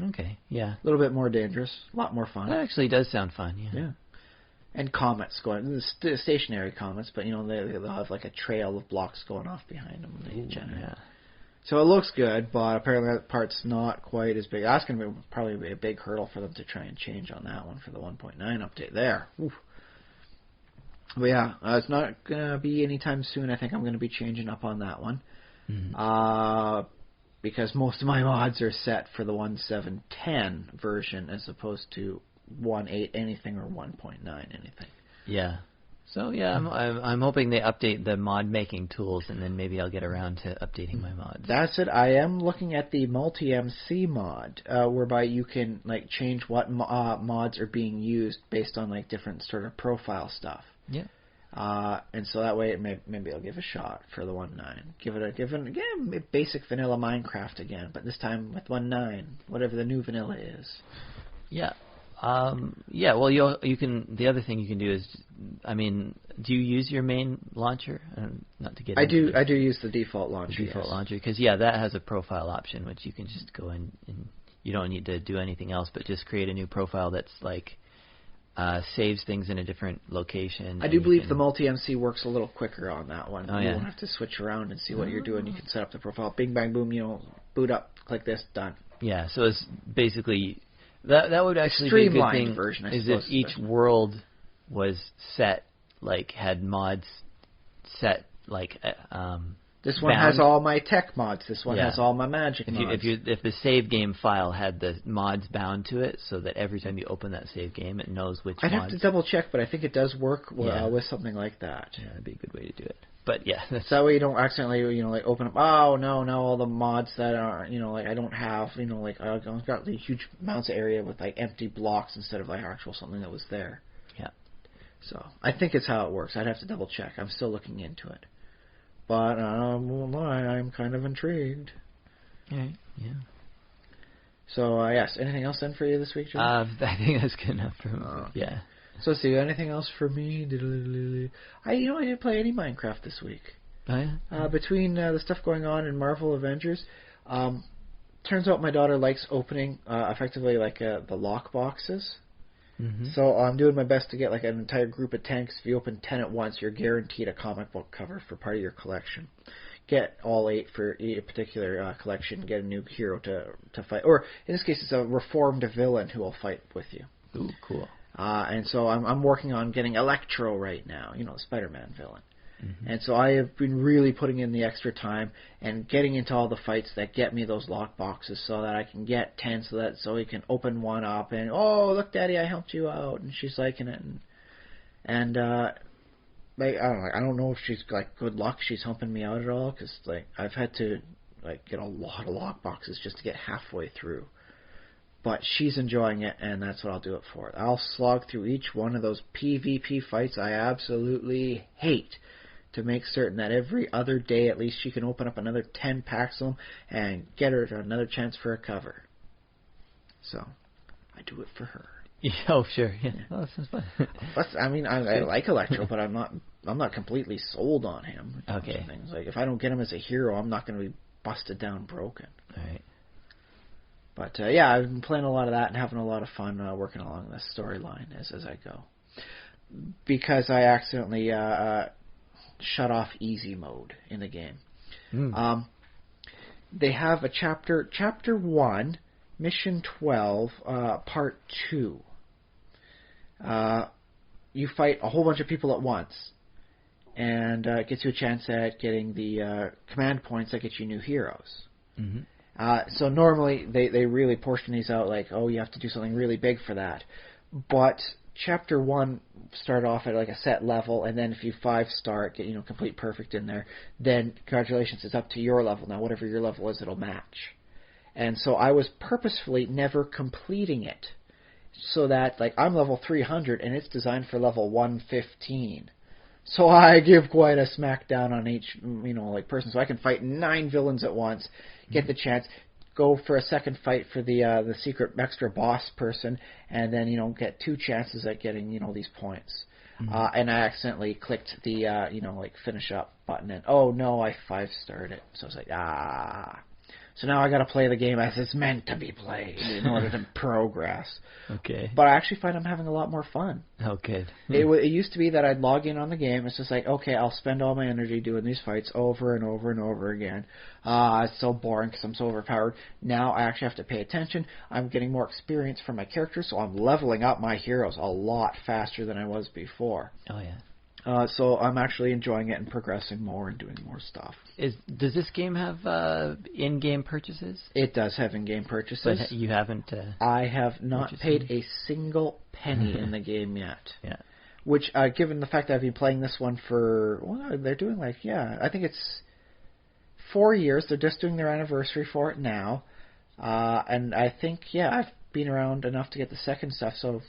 Okay, yeah. A little bit more dangerous, a lot more fun. That actually does sound fun, yeah. Yeah. And comets going, stationary comets, but they'll have like a trail of blocks going off behind them when they generate. Yeah. So it looks good, but apparently that part's not quite as big. That's going to probably be a big hurdle for them to try and change on that one for the 1.9 update there. Oof. But yeah, it's not going to be anytime soon. I think I'm going to be changing up on that one. Mm-hmm. Because most of my mods are set for the 1.7.10 version as opposed to 1.8 anything or 1.9 anything. Yeah. So yeah, I'm hoping they update the mod making tools, and then maybe I'll get around to updating my mods. That's it. I am looking at the multi-MC mod, whereby you can change what mods are being used based on different sort of profile stuff. Yeah. And so that way, maybe I'll give a shot for the 1.9. Give it basic vanilla Minecraft again, but this time with 1.9, whatever the new vanilla is. Yeah. Well, you can. The other thing you can do is, do you use your main launcher? Not to get. I do use the default launcher. Launcher, because that has a profile option, which you can just go in and you don't need to do anything else, but just create a new profile that's saves things in a different location. I do believe the multi-MC works a little quicker on that one. Oh, you won't have to switch around and see what you're doing. You can set up the profile. Bing, bang, boom, boot up, click this, done. Yeah, so it's basically... That would actually be a good thing, version, I is suppose, if each world was set, had mods set, this one has all my tech mods. This one has all my magic mods. If the save game file had the mods bound to it, so that every time you open that save game, it knows which mods... I'd have to double check, but I think it does work with something like that. Yeah, that'd be a good way to do it. But yeah, so that way you don't accidentally, open up. Oh no, all the mods that are, I don't have, I've got these huge amounts of area with empty blocks instead of actual something that was there. Yeah. So I think it's how it works. I'd have to double check. I'm still looking into it. but I won't lie, I'm kind of intrigued. Alright, yeah. So, yes, anything else then for you this week, Joe? I think that's good enough for me. Yeah. So, let's see, anything else for me? I didn't play any Minecraft this week. Oh, yeah? Between the stuff going on in Marvel Avengers, turns out my daughter likes opening, effectively, like, the lock boxes. Mm-hmm. So I'm doing my best to get like an entire group of 10, 'cause if you open 10 at once, you're guaranteed a comic book cover for part of your collection. Get all 8 for a particular collection, get a new hero to fight. Or, in this case, it's a reformed villain who will fight with you. Ooh, cool. And so I'm working on getting Electro right now, the Spider-Man villain. Mm-hmm. And so I have been really putting in the extra time and getting into all the fights that get me those lock boxes so that I can get 10 so he can open one up and, oh, look, Daddy, I helped you out, and she's liking it. And like, I don't know if she's, like, good luck she's helping me out at all, because, like, I've had to, like, get a lot of lock boxes just to get halfway through. But she's enjoying it, and that's what I'll do it for. I'll slog through each one of those PvP fights I absolutely hate, to make certain that every other day at least she can open up another 10 packs of them and get her another chance for a cover. So, I do it for her. Yeah, oh, sure. Yeah. Oh, that sounds fun. I like Electro, but I'm not completely sold on him. Okay. Things. Like, if I don't get him as a hero, I'm not going to be busted down broken. All right. But, yeah, I've been playing a lot of that and having a lot of fun working along this storyline as I go. Because I accidentally shut off easy mode in the game. They have a chapter 1, mission 12, part 2. You fight a whole bunch of people at once, and it gets you a chance at getting the command points that get you new heroes. Mm-hmm. So normally they really portion these out like, oh, you have to do something really big for that. But Chapter 1 start off at like a set level, and then if you 5-star, get complete perfect in there, then congratulations, it's up to your level now. Whatever your level is, it'll match. And so I was purposefully never completing it, so that like I'm level 300 and it's designed for level 115. So I give quite a smackdown on each person, so I can fight 9 villains at once, get the chance. Go for a second fight for the secret extra boss person, and then get 2 chances at getting these points. Mm-hmm. And I accidentally clicked the finish up button, and oh no, I 5-starred it. So I was like, So now I got to play the game as it's meant to be played in order to progress. Okay. But I actually find I'm having a lot more fun. Oh, good. It used to be that I'd log in on the game. It's just like, okay, I'll spend all my energy doing these fights over and over and over again. It's so boring because I'm so overpowered. Now I actually have to pay attention. I'm getting more experience from my characters, so I'm leveling up my heroes a lot faster than I was before. Oh, yeah. So I'm actually enjoying it and progressing more and doing more stuff. Does this game have in-game purchases? It does have in-game purchases. But you haven't... I have not paid a single penny in the game yet. Yeah. Which, given the fact that I've been playing this one for... Well, they're doing I think it's 4 years. They're just doing their anniversary for it now. And I think, I've been around enough to get the second stuff, so...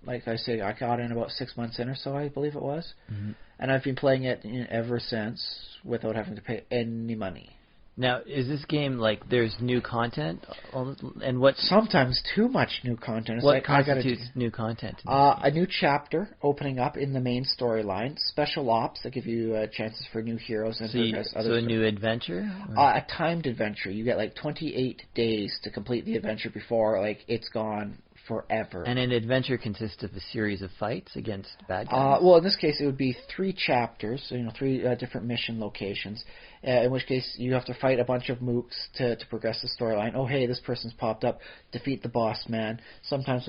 Like I say, I got in about 6 months in or so, I believe it was. Mm-hmm. And I've been playing it ever since without having to pay any money. Now, is this game like there's new content? And what? Sometimes too much new content. It's what constitutes new content? A new chapter opening up in the main storyline. Special ops that give you chances for new heroes and progress. So a new adventure? A timed adventure. You get like 28 days to complete the adventure before it's gone forever. And an adventure consists of a series of fights against bad guys? Well, in this case, it would be 3 chapters, so 3 different mission locations, in which case you have to fight a bunch of mooks to progress the storyline. Oh, hey, this person's popped up. Defeat the boss man. Sometimes,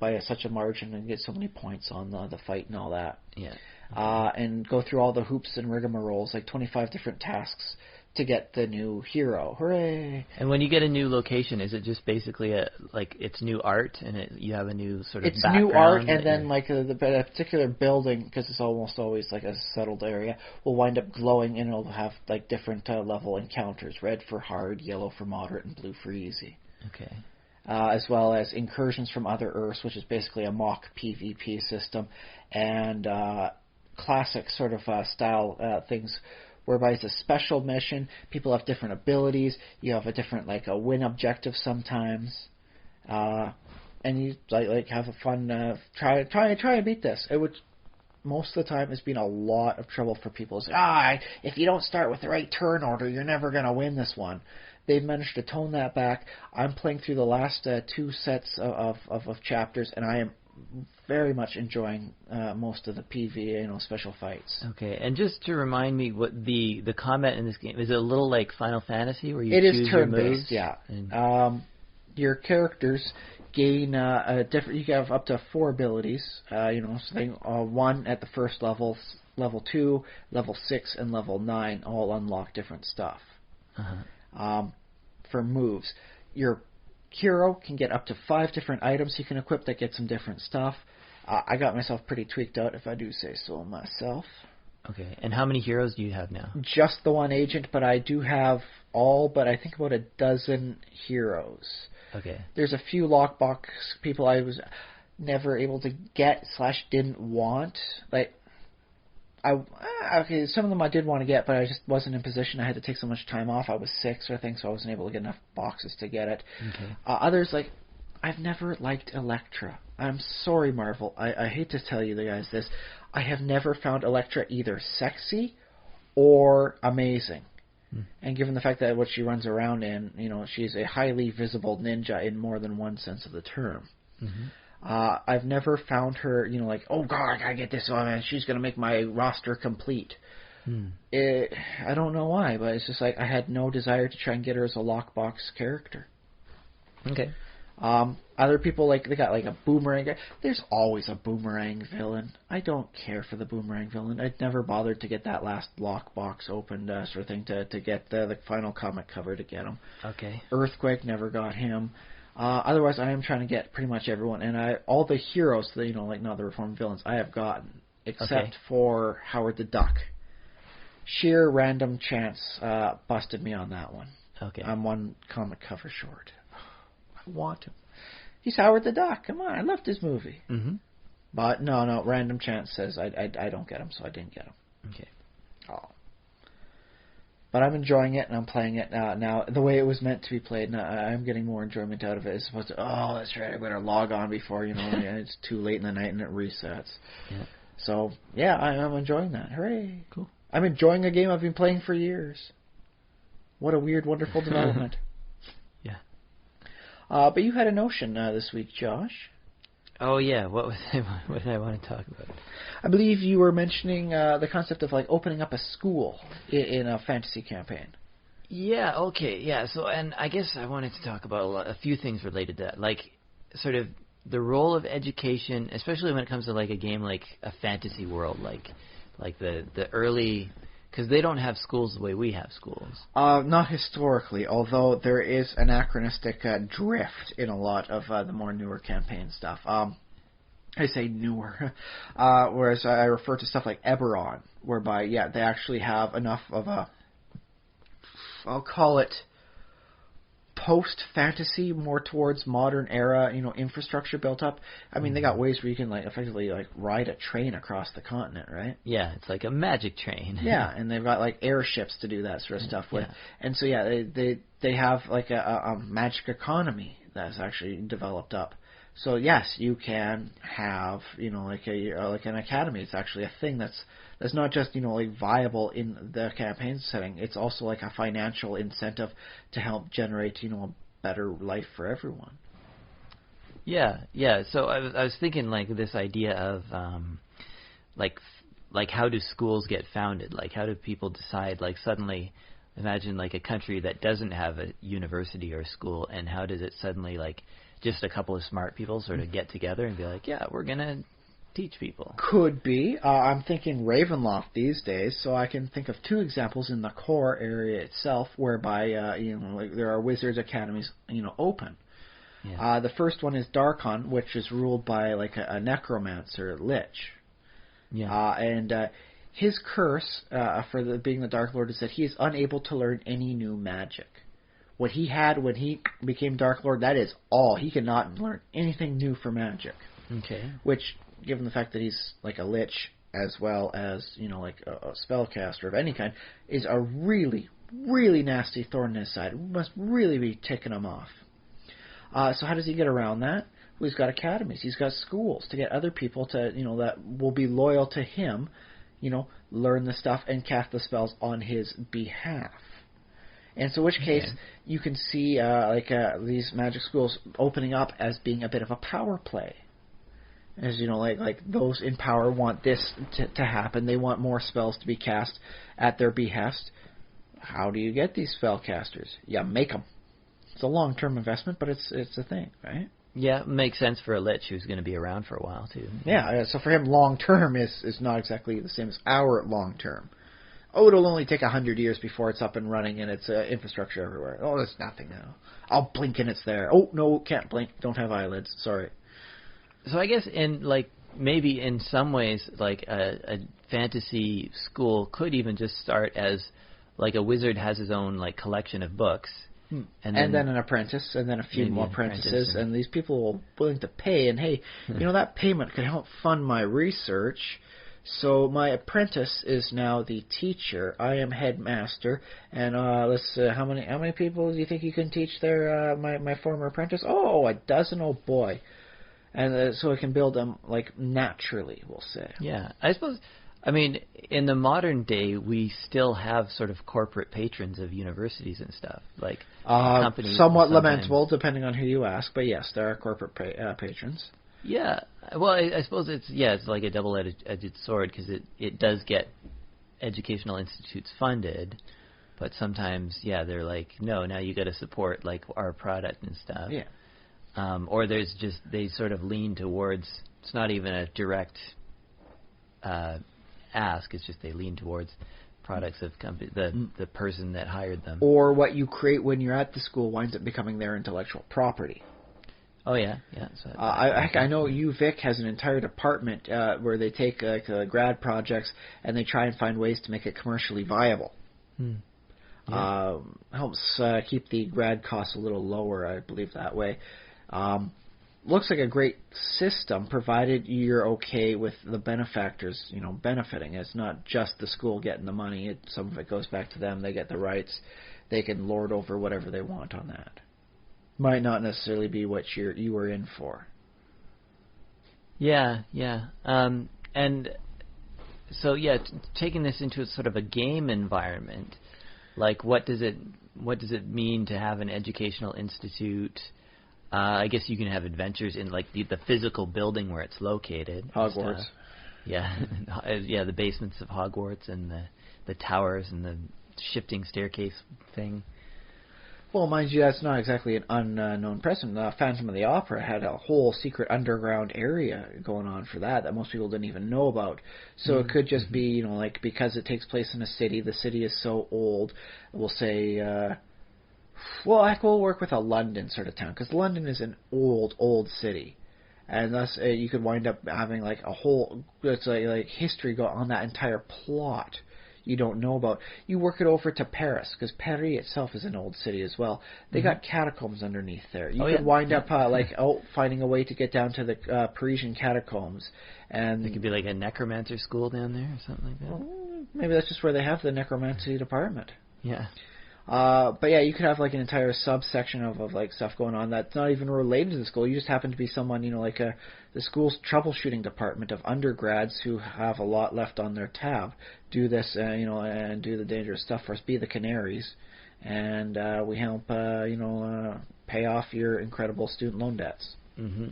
by such a margin and get so many points on the fight and all that. Yeah. And go through all the hoops and rigmaroles, 25 different tasks to get the new hero. Hooray! And when you get a new location, is it just basically it's new art and you have a new sort of background? It's new art, and then the particular building, because it's almost always a settled area, will wind up glowing, and it'll have different level encounters: red for hard, yellow for moderate, and blue for easy. Okay. As well as incursions from other Earths, which is basically a mock PvP system, and classic sort of style things whereby it's a special mission. People have different abilities. You have a different, like, a win objective sometimes. And you, like have a fun, try and beat this. It would, most of the time, it's been a lot of trouble for people. It's like, if you don't start with the right turn order, you're never going to win this one. They've managed to tone that back. I'm playing through the last 2 sets of chapters, and I am very much enjoying most of the PvE, special fights. Okay, and just to remind me, what the combat in this game, is it a little like Final Fantasy where you choose your moves? It is turn-based, yeah. And your characters gain different. You have up to 4 abilities. One at the first level, level 2, level 6, and level 9 all unlock different stuff. For moves, your hero can get up to 5 different items you can equip that get some different stuff. I got myself pretty tweaked out, if I do say so myself. Okay, and how many heroes do you have now? Just the one agent, but I do have all but I think about a dozen heroes. Okay. There's a few lockbox people I was never able to get / didn't want. Like, some of them I did want to get, but I just wasn't in position. I had to take so much time off. I was sick, so I wasn't able to get enough boxes to get it. Okay. Others, like, I've never liked Elektra. I'm sorry, Marvel. I hate to tell you guys this. I have never found Elektra either sexy or amazing. And given the fact that what she runs around in, she's a highly visible ninja in more than one sense of the term. I've never found her, like, oh god, I gotta get this on, and she's gonna make my roster complete. I don't know why, but it's just like I had no desire to try and get her as a lockbox character. Okay. Other people, like, they got like a boomerang guy. There's always a boomerang villain. I don't care for the boomerang villain. I'd never bothered to get that last lockbox opened sort of thing to get the final comic cover to get him. Okay. Earthquake, never got him. Otherwise, I am trying to get pretty much everyone, and all the heroes, like not the reformed villains, I have gotten, except for Howard the Duck. Sheer random chance busted me on that one. Okay. I'm one comic cover short. I want him. He's Howard the Duck. Come on, I loved his movie. But no, random chance says I don't get him, so I didn't get him. Okay. Oh. But I'm enjoying it, and I'm playing it now the way it was meant to be played. And I'm getting more enjoyment out of it. As opposed to, oh, that's right, I better log on before, it's too late in the night and it resets. Yeah. So, yeah, I'm enjoying that. Hooray. Cool. I'm enjoying a game I've been playing for years. What a weird, wonderful development. Yeah. But you had a notion this week, Josh. Oh, yeah. What did I want to talk about? I believe you were mentioning the concept of, like, opening up a school in a fantasy campaign. Yeah, okay, yeah. So, and I guess I wanted to talk about a few things related to that. Like, sort of the role of education, especially when it comes to, like, a game like a fantasy world, like the early... Because they don't have schools the way we have schools. Not historically, although there is anachronistic drift in a lot of the more newer campaign stuff. I say newer, whereas I refer to stuff like Eberron, whereby, they actually have enough of a, I'll call it post-fantasy, more towards modern era, infrastructure built up. I mean, they got ways where you can, like, effectively, like, ride a train across the continent, right? Yeah, it's like a magic train. Yeah, and they've got, like, airships to do that sort of stuff with. Yeah. And so, they have, like, a magic economy that's actually developed up. So, yes, you can have, like an academy. It's actually a thing that's not just, like, viable in the campaign setting. It's also like a financial incentive to help generate, a better life for everyone. Yeah. So I was thinking, like, this idea of, like how do schools get founded? Like, how do people decide, like, suddenly, imagine, like, a country that doesn't have a university or school, and how does it suddenly, like, just a couple of smart people sort of get together and be like, yeah, we're going to teach people? Could be. I'm thinking Ravenloft these days, so I can think of 2 examples in the core area itself whereby, like there are wizards academies, open. Yeah. The first one is Darkon, which is ruled by, like, a necromancer, Lich. Yeah. And his curse for being the Dark Lord is that he is unable to learn any new magic. What he had when he became Dark Lord, that is all. He cannot learn anything new for magic. Okay. Which, given the fact that he's like a lich as well as, like a spellcaster of any kind, is a really, really nasty thorn in his side. It must really be ticking him off. So how does he get around that? Well, he's got academies. He's got schools to get other people to, that will be loyal to him, learn the stuff and cast the spells on his behalf. And so in which case, you can see these magic schools opening up as being a bit of a power play. As like those in power want this to happen. They want more spells to be cast at their behest. How do you get these spellcasters? Yeah, make them. It's a long-term investment, but it's a thing, right? Yeah, it makes sense for a lich who's going to be around for a while, too. Yeah, so for him, long-term is not exactly the same as our long-term. Oh, it'll only take 100 years before it's up and running and it's infrastructure everywhere. Oh, there's nothing now. I'll blink and it's there. Oh, no, can't blink. Don't have eyelids. Sorry. So I guess maybe in some ways, like a fantasy school could even just start as like a wizard has his own like collection of books. And then an apprentice, and then a few more apprentices, and these people are willing to pay. And hey, that payment could help fund my research. So my apprentice is now the teacher. I am headmaster, and how many people do you think you can teach there? My former apprentice? Oh, a dozen. Oh boy. And so it can build them like naturally, we'll say. Yeah, I suppose. I mean, in the modern day, we still have sort of corporate patrons of universities and stuff, like companies. Somewhat lamentable, depending on who you ask, but yes, there are corporate patrons. Yeah, well, I suppose it's like a double-edged sword because it does get educational institutes funded, but sometimes they're like, no, now you got to support like our product and stuff. Yeah. Or there's just they sort of lean towards it's not even a direct ask. It's just they lean towards products of the person that hired them. Or what you create when you're at the school winds up becoming their intellectual property. Oh yeah. So I know UVic has an entire department where they take grad projects and they try and find ways to make it commercially viable. Helps keep the grad costs a little lower, I believe, that way. Looks like a great system, provided you're okay with the benefactors, benefiting. It's not just the school getting the money. Some of it goes back to them. They get the rights. They can lord over whatever they want on that. Might not necessarily be what you were in for. Yeah. And so taking this into sort of a game environment, like what does it mean to have an educational institute? I guess you can have adventures in like the physical building where it's located. Hogwarts. The basements of Hogwarts and the towers and the shifting staircase thing. Well, mind you, that's not exactly an unknown precedent. Phantom of the Opera had a whole secret underground area going on for that most people didn't even know about. So it could just be, because it takes place in a city, the city is so old, we'll say, we'll work with a London sort of town, because London is an old city. And thus, you could wind up having like a whole, it's like history go on that entire plot. You don't know about. You work it over to Paris, because Paris itself is an old city as well. They got catacombs underneath there. You could wind up finding a way to get down to the Parisian catacombs, and it could be like a necromancer school down there or something like that. Well, maybe that's just where they have the necromancy department. Yeah. But you could have like an entire subsection of like stuff going on that's not even related to the school. You just happen to be someone, the school's troubleshooting department of undergrads who have a lot left on their tab. Do this, and do the dangerous stuff for us. Be the canaries, and we help, pay off your incredible student loan debts. Mm-hmm.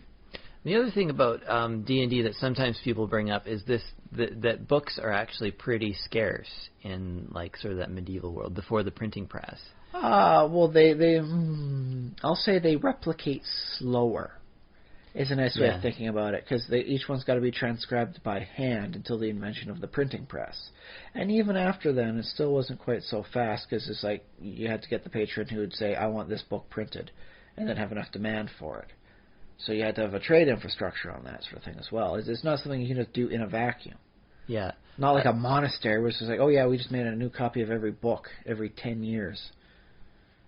The other thing about D&D that sometimes people bring up is that books are actually pretty scarce in like sort of that medieval world before the printing press. Well, I'll say they replicate slower. Is a nice way of thinking about it, because each one's got to be transcribed by hand until the invention of the printing press. And even after then, it still wasn't quite so fast, because it's like you had to get the patron who would say, I want this book printed, and then have enough demand for it. So you had to have a trade infrastructure on that sort of thing as well. It's not something you can just do in a vacuum. Yeah. Not like a monastery where it's just like, we just made a new copy of every book every 10 years.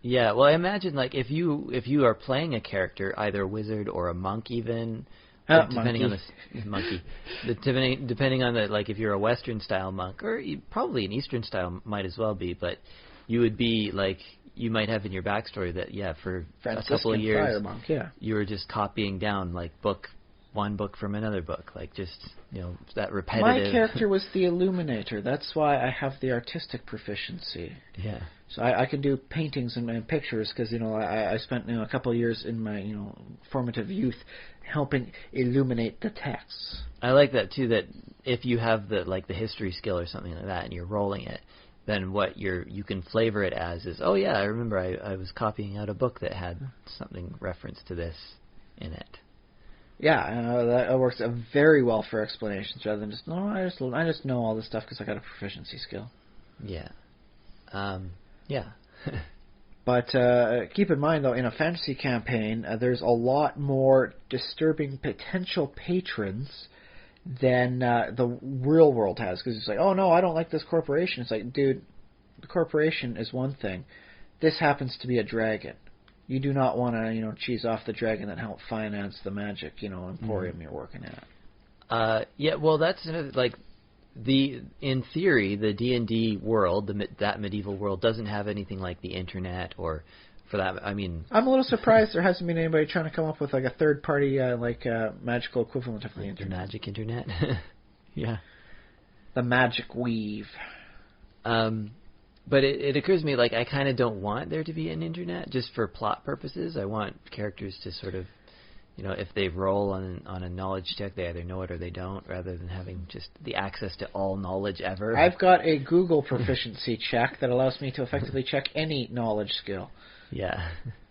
Yeah, well, I imagine like if you are playing a character, either a wizard or a monk even, depending on the monkey. Depending on the, like, if you're a Western style monk, or probably an Eastern style might as well be, but you would be like, you might have in your backstory that for a couple of years fire monk, you were just copying down like one book from another book, like just that repetitive. My character was the illuminator. That's why I have the artistic proficiency. Yeah. So I can do paintings and pictures because I spent a couple of years in my formative youth helping illuminate the texts. I like that too. That if you have the history skill or something like that, and you're rolling it, then what you can flavor it as is, oh yeah, I remember I was copying out a book that had something reference to this in it. Yeah, that works very well for explanations rather than just I just know all this stuff because I got a proficiency skill. Yeah. Yeah. But keep in mind, though, in a fantasy campaign, there's a lot more disturbing potential patrons than the real world has. Because it's like, oh, no, I don't like this corporation. It's like, dude, the corporation is one thing. This happens to be a dragon. You do not want to, cheese off the dragon that helped finance the magic, emporium you're working at. Yeah, well, that's like... in theory, the D&D world, that medieval world, doesn't have anything like the internet, or for that, I mean... I'm a little surprised there hasn't been anybody trying to come up with like a third-party, magical equivalent of the internet. The magic internet? Yeah. The magic weave. But it occurs to me, like, I kind of don't want there to be an internet, just for plot purposes. I want characters to sort of... if they roll on a knowledge check, they either know it or they don't, rather than having just the access to all knowledge ever. I've got a Google proficiency check that allows me to effectively check any knowledge skill. Yeah.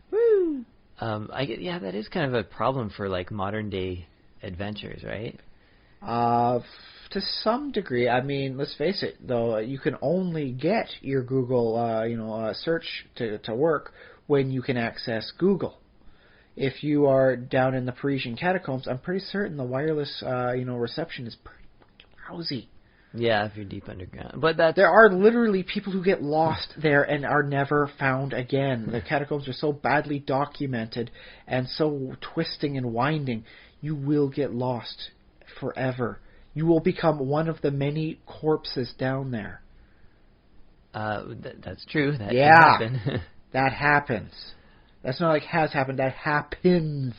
Woo! That is kind of a problem for like modern day adventures, right? To some degree. I mean, let's face it, though, you can only get your Google, search to work when you can access Google. If you are down in the Parisian catacombs, I'm pretty certain the wireless, reception is pretty lousy. Yeah, if you're deep underground. But there are literally people who get lost there and are never found again. The catacombs are so badly documented and so twisting and winding, you will get lost forever. You will become one of the many corpses down there. That's true. That can happen. That happens. That's not like has happened. That happens.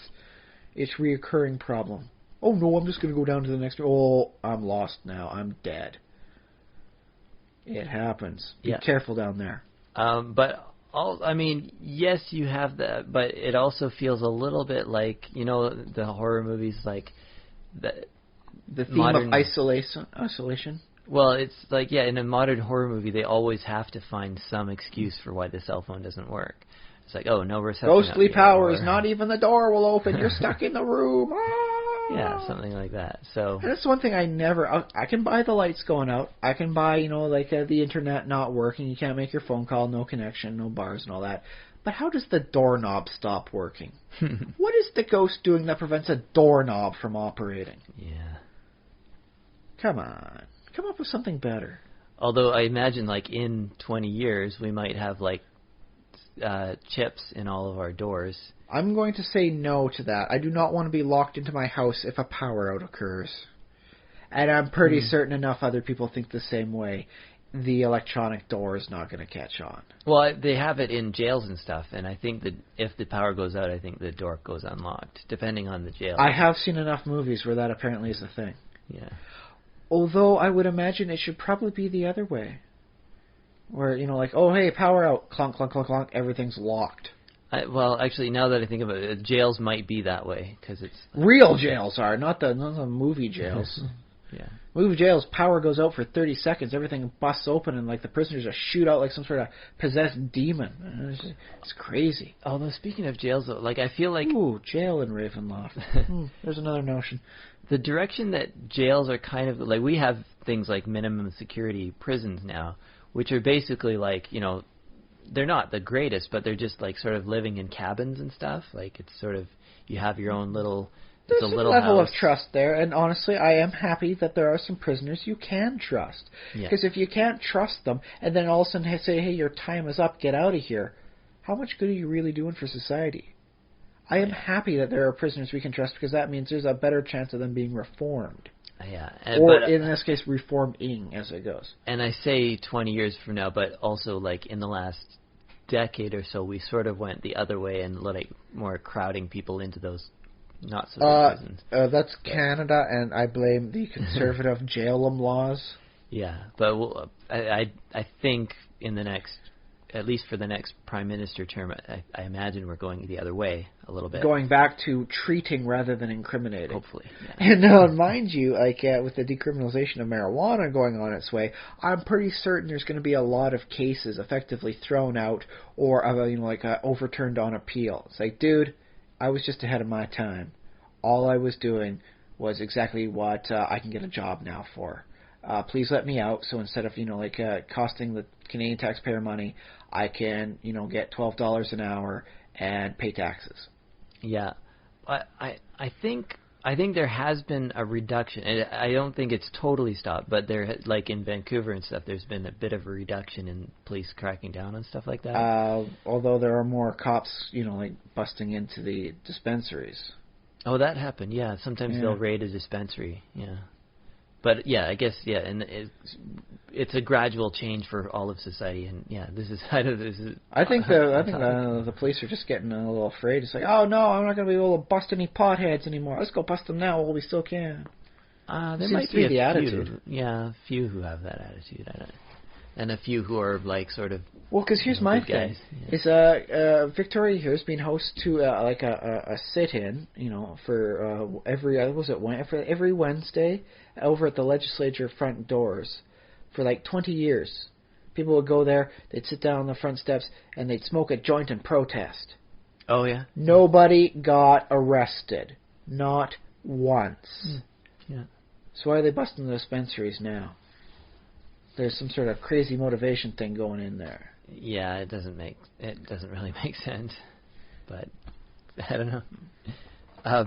It's a reoccurring problem. Oh, no, I'm just going to go down to the next... Oh, I'm lost now. I'm dead. It happens. Be careful down there. Yes, you have that, but it also feels a little bit like, the horror movies, like... The theme of isolation? Well, it's like, in a modern horror movie, they always have to find some excuse for why the cell phone doesn't work. It's like, oh, no reception. Ghostly powers, not even the door will open. You're stuck in the room. Ah! Yeah, something like that. So that's one thing I can buy the lights going out. I can buy, the internet not working. You can't make your phone call, no connection, no bars and all that. But how does the doorknob stop working? What is the ghost doing that prevents a doorknob from operating? Yeah. Come on. Come up with something better. Although I imagine, like, in 20 years, we might have, like, chips in all of our doors. I'm going to say no to that. I do not want to be locked into my house if a power out occurs. And I'm pretty certain enough other people think the same way. The electronic door is not going to catch on. Well, they have it in jails and stuff, and I think that if the power goes out, I think the door goes unlocked, depending on the jail. I have seen enough movies where that apparently is a thing. Yeah. Although I would imagine it should probably be the other way. Where, oh, hey, power out, clunk, clunk, clunk, clunk, everything's locked. Well, actually, now that I think about it, jails might be that way, because it's... Real jails are, not the movie jails. Yeah. Movie jails, power goes out for 30 seconds, everything busts open, and, the prisoners just shoot out like some sort of possessed demon. It's crazy. Although, speaking of jails, though, I feel like... Ooh, jail in Ravenloft. There's another notion. The direction that jails are kind of... we have things like minimum security prisons now, which are basically they're not the greatest, but they're just sort of living in cabins and stuff. It's sort of, you have your own little... There's a level of trust there, and honestly, I am happy that there are some prisoners you can trust. Because if you can't trust them, and then all of a sudden say, hey, your time is up, get out of here, how much good are you really doing for society? I am happy that there are prisoners we can trust because that means there's a better chance of them being reformed. Yeah. Or in this case, reforming as it goes. And I say 20 years from now, but also like in the last decade or so, we sort of went the other way and like more crowding people into those not so good prisons. That's Canada, and I blame the conservative jail laws. Yeah, but I think in the next, at least for the next prime minister term, I imagine we're going the other way a little bit. Going back to treating rather than incriminating. Hopefully. Yeah. And mind you, like with the decriminalization of marijuana going on its way, I'm pretty certain there's going to be a lot of cases effectively thrown out or overturned on appeal. It's like, dude, I was just ahead of my time. All I was doing was exactly what I can get a job now for. Please let me out. So instead of costing the Canadian taxpayer money, I can get $12 an hour and pay taxes. Yeah, I think there has been a reduction. I don't think it's totally stopped, but there, like in Vancouver and stuff, there's been a bit of a reduction in police cracking down on stuff like that. Although there are more cops, busting into the dispensaries. Oh, that happened. Yeah, sometimes they'll raid a dispensary. Yeah. But yeah, I guess and it's a gradual change for all of society, and this is I think the police are just getting a little afraid. It's like, oh no, I'm not going to be able to bust any potheads anymore. Let's go bust them now while we still can. There might be the attitude. Yeah, a few who have that attitude, and a few who are like sort of. Well, because here's my thing: is Victoria here's been host to a sit-in, for every Wednesday over at the legislature front doors for like 20 years. People would go there, they'd sit down on the front steps, and they'd smoke a joint and protest. Oh yeah. Nobody got arrested, not once. Yeah. So why are they busting the dispensaries now? There's some sort of crazy motivation thing going in there. Yeah, it doesn't really make sense, but I don't know. But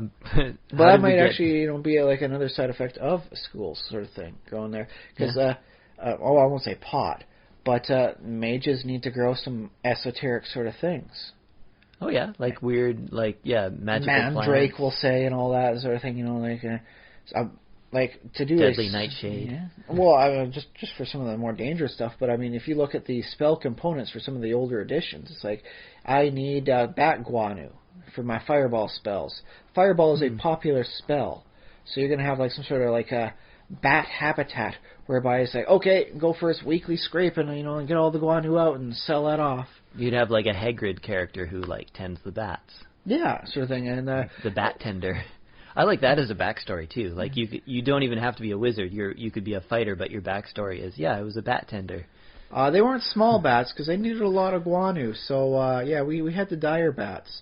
that might actually, be like another side effect of schools, sort of thing, going there. Because, I won't say pot, but mages need to grow some esoteric sort of things. Oh yeah, like weird, magical Mandrake, plants. we'll say, and all that sort of thing. To do deadly nightshade. Yeah. Well, just for some of the more dangerous stuff. But I mean, if you look at the spell components for some of the older editions, it's like I need bat guano for my fireball spells. Fireball is a popular spell, so you're gonna have like some sort of like a bat habitat whereby it's like, okay, go for its weekly scraping, and get all the guano out and sell that off. You'd have like a Hagrid character who tends the bats. Yeah, sort of thing, and the bat tender. I like that as a backstory too. Like you don't even have to be a wizard. You could be a fighter, but your backstory is I was a bat tender. They weren't small bats because they needed a lot of guano. So we had the dire bats.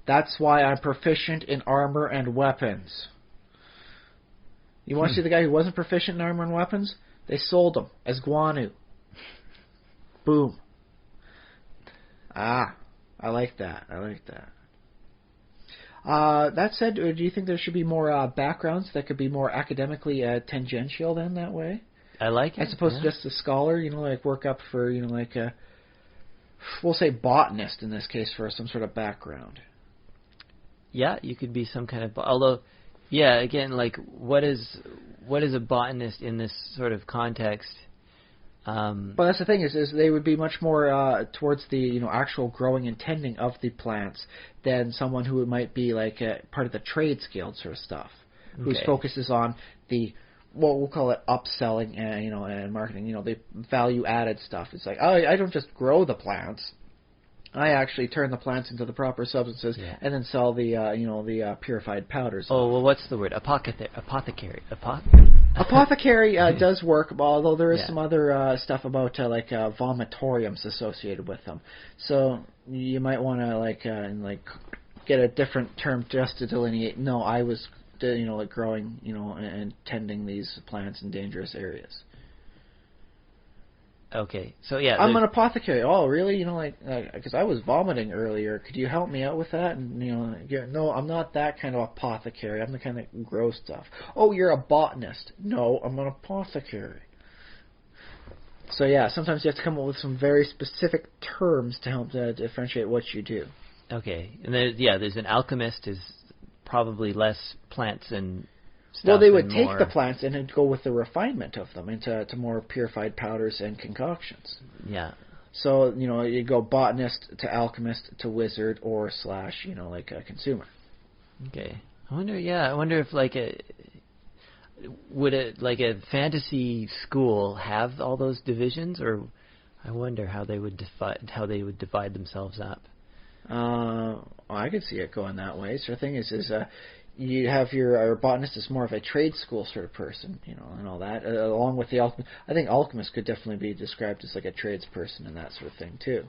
That's why I'm proficient in armor and weapons. You want to see the guy who wasn't proficient in armor and weapons? They sold him as guano. Boom. I like that. That said, do you think there should be more backgrounds that could be more academically tangential then that way? I like it. As opposed to just a scholar, work up for, we'll say botanist in this case for some sort of background. Yeah, you could be some kind of, although, again, what is a botanist in this sort of context? But that's the thing is they would be much more towards the actual growing and tending of the plants than someone who might be like part of the trades guild sort of stuff, whose focus is on the we'll call it upselling and and marketing, the value added stuff. It's like I don't just grow the plants. I actually turn the plants into the proper substances and then sell the purified powders. Oh, well, what's the word? Apothecary. Apothecary does work, although there is some other stuff about vomitoriums associated with them. So you might want to get a different term just to delineate. No, I was growing and tending these plants in dangerous areas. Okay, so I'm an apothecary. Oh, really? Because I was vomiting earlier. Could you help me out with that? And no, I'm not that kind of apothecary. I'm the kind that grows stuff. Oh, you're a botanist. No, I'm an apothecary. So sometimes you have to come up with some very specific terms to help to differentiate what you do. Okay, and there's an alchemist is probably less plants and stuff. Well, they would take more... the plants and then go with the refinement of them into more purified powders and concoctions. Yeah. So, you go botanist to alchemist to wizard or / like a consumer. Okay. I wonder if like would a fantasy school have all those divisions, or I wonder how they would divide themselves up. I could see it going that way. So the thing is you have your botanist is more of a trade school sort of person, and all that, along with the alchemist. I think alchemist could definitely be described as like a tradesperson and that sort of thing too.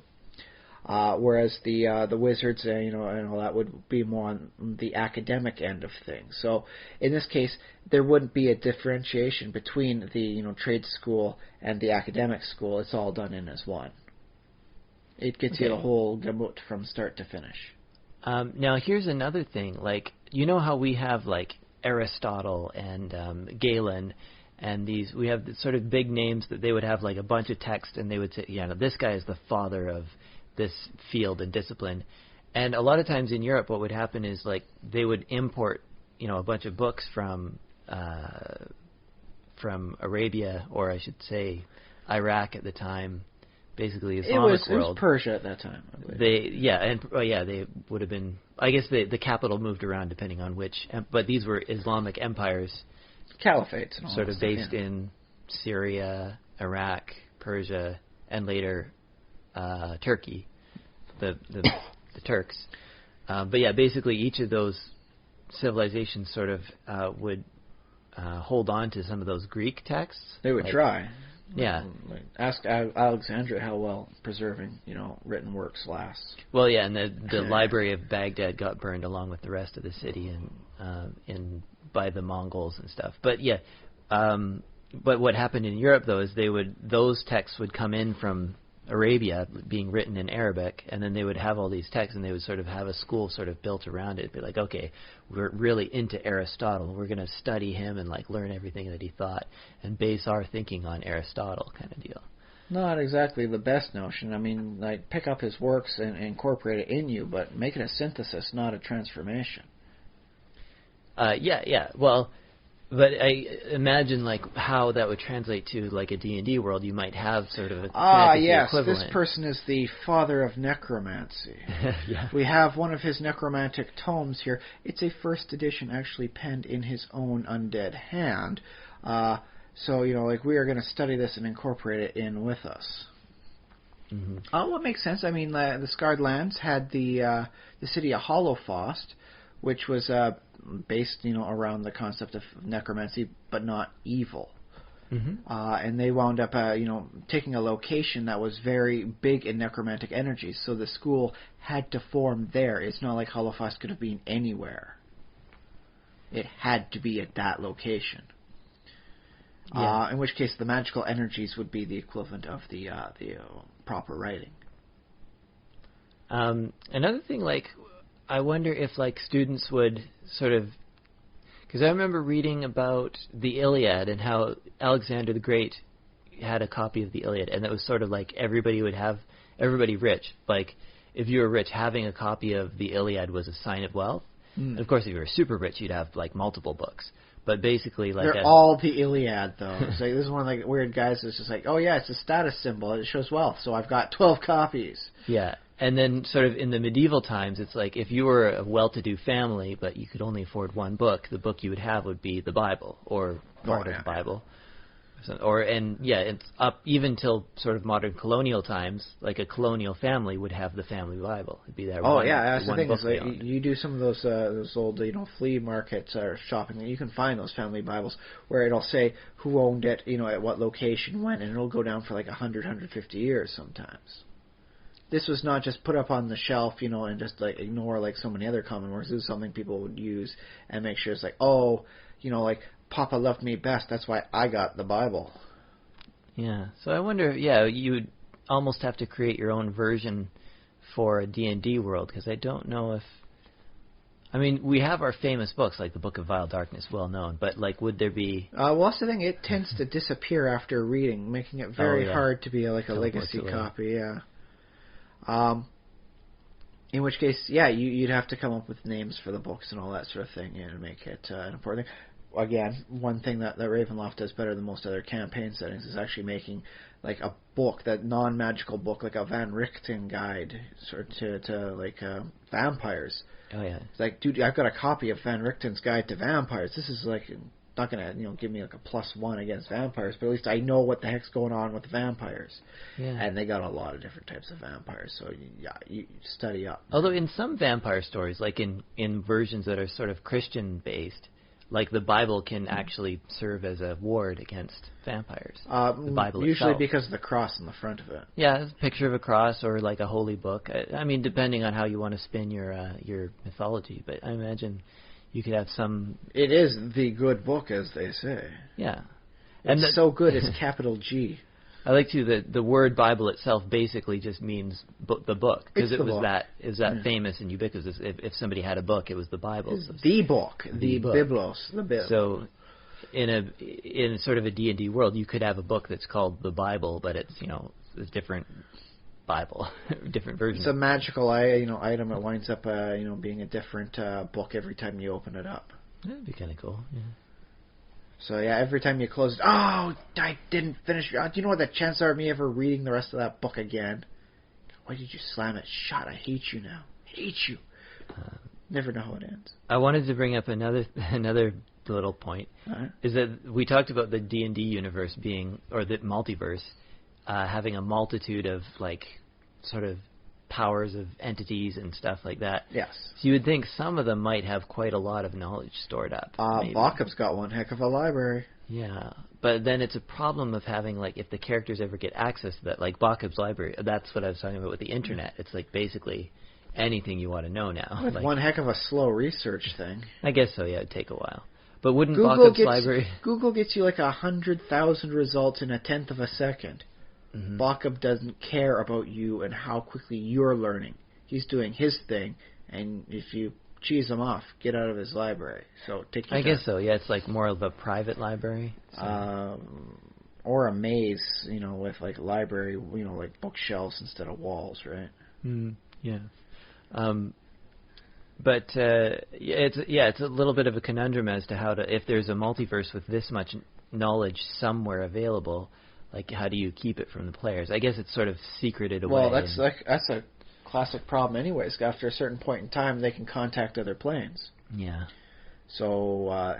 Whereas the wizards, and all that would be more on the academic end of things. So in this case, there wouldn't be a differentiation between the trade school and the academic school. It's all done in as one. It gets you the whole gamut from start to finish. Now here's another thing, like how we have like Aristotle and Galen, and we have sort of big names that they would have like a bunch of text, and they would say, this guy is the father of this field and discipline. And a lot of times in Europe, what would happen is like they would import, a bunch of books from Arabia, or I should say Iraq at the time, basically Islamic world. It was Persia at that time, I believe. They would have been. I guess the capital moved around depending on which, but these were Islamic empires, caliphates, and all sort of stuff, based in Syria, Iraq, Persia, and later Turkey, the Turks. But basically each of those civilizations sort of would hold on to some of those Greek texts. They would try. Yeah. Ask Alexandria how well preserving, written works lasts. Well, and the Library of Baghdad got burned along with the rest of the city and by the Mongols and stuff. But but what happened in Europe though is those texts would come in from Arabia being written in Arabic, and then they would have all these texts, and they would sort of have a school sort of built around it. It'd be like, okay, we're really into Aristotle. We're going to study him and like learn everything that he thought and base our thinking on Aristotle kind of deal. Not exactly the best notion. I mean, like pick up his works and incorporate it in you, but make it a synthesis, not a transformation. Well, but I imagine like how that would translate to like a D&D world. You might have sort of a fantasy equivalent. This person is the father of necromancy. Yeah. We have one of his necromantic tomes here. It's a first edition, actually penned in his own undead hand. So we are going to study this and incorporate it in with us. Mm-hmm. What makes sense? I mean, the Scarred Lands had the city of Hollowfrost, which was based, around the concept of necromancy, but not evil. Mm-hmm. And they wound up, taking a location that was very big in necromantic energies, so the school had to form there. It's not like Hollowfrost could have been anywhere. It had to be at that location. Yeah. In which case, the magical energies would be the equivalent of the proper writing. Another thing, like, I wonder if like students would sort of, because I remember reading about the Iliad and how Alexander the Great had a copy of the Iliad, and it was sort of like everybody rich, like if you were rich, having a copy of the Iliad was a sign of wealth. And of course, if you were super rich, you'd have like multiple books. But basically, like they're all the Iliad, though. It's like, this is one of the weird guys that's just like, oh yeah, it's a status symbol. It shows wealth, so I've got 12 copies. Yeah. And then sort of in the medieval times, it's like if you were a well-to-do family, but you could only afford one book, the book you would have would be the Bible or part of the Bible. It's up even till sort of modern colonial times, like a colonial family would have the family Bible. It'd be that that's the thing. Is like you do some of those old flea markets or shopping, and you can find those family Bibles where it'll say who owned it, at what location, when, and it'll go down for like 100, 150 years sometimes. This was not just put up on the shelf, and just like ignore like so many other common words. This is something people would use and make sure it's like, like Papa loved me best. That's why I got the Bible. Yeah. So I wonder, you would almost have to create your own version for a D&D world, because I don't know if... I mean, we have our famous books, like the Book of Vile Darkness, well known, but like, would there be... well, that's the thing. It tends to disappear after reading, making it very hard to be like a legacy copy, In which case, yeah, you'd have to come up with names for the books and all that sort of thing, and make it an important thing. Again, one thing that Ravenloft does better than most other campaign settings is actually making like a book, that non-magical book, like a Van Richten guide sort to vampires. Oh yeah. It's like, dude, I've got a copy of Van Richten's Guide to Vampires. This is like not gonna give me like a +1 against vampires, but at least I know what the heck's going on with the vampires. Yeah. And they got a lot of different types of vampires, so you study up. Although in some vampire stories, like in versions that are sort of Christian based, like the Bible can actually serve as a ward against vampires. The Bible usually itself. because of the cross on the front of it. Yeah, it's a picture of a cross or like a holy book. I mean, depending on how you want to spin your mythology, but I imagine you could have some. It is the good book, as they say. Yeah, It's so good. It's capital G. I like to the word Bible itself basically just means the book, because it was that famous and ubiquitous. If somebody had a book, it was the Bible. It's the book, the book. Biblos, the Biblos. So in sort of a D&D world, you could have a book that's called the Bible, but it's a different Bible, different version. It's a magical item. It winds up being a different book every time you open it up. That'd be kind of cool. Yeah. So yeah, every time you close it, oh, I didn't finish. Do you know what the chances are of me ever reading the rest of that book again? Why did you slam it shut? I hate you now. Hate you. Never know how it ends. I wanted to bring up another little point. Right. Is that we talked about the D&D universe being, or the multiverse, having a multitude of like sort of powers of entities and stuff like that. Yes. So you would think some of them might have quite a lot of knowledge stored up. Bockup's got one heck of a library. Yeah, but then it's a problem of having, like, if the characters ever get access to that, like Bockup's library, that's what I was talking about with the internet. It's like basically anything you want to know now. It's one heck of a slow research thing. I guess so, yeah, it'd take a while. But wouldn't Bockup's library... Google gets you like 100,000 results in 1/10 of a second. Mm-hmm. Backup doesn't care about you and how quickly you're learning. He's doing his thing, and if you cheese him off, get out of his library. So take your time. guess so. Yeah, it's like more of a private library. So. Or a maze, with like library, like bookshelves instead of walls, right? Yeah. But it's a little bit of a conundrum as to how to, if there's a multiverse with this much knowledge somewhere available, like how do you keep it from the players? I guess it's sort of secreted away. Well, that's a classic problem anyways. After a certain point in time, they can contact other planes. Yeah. So,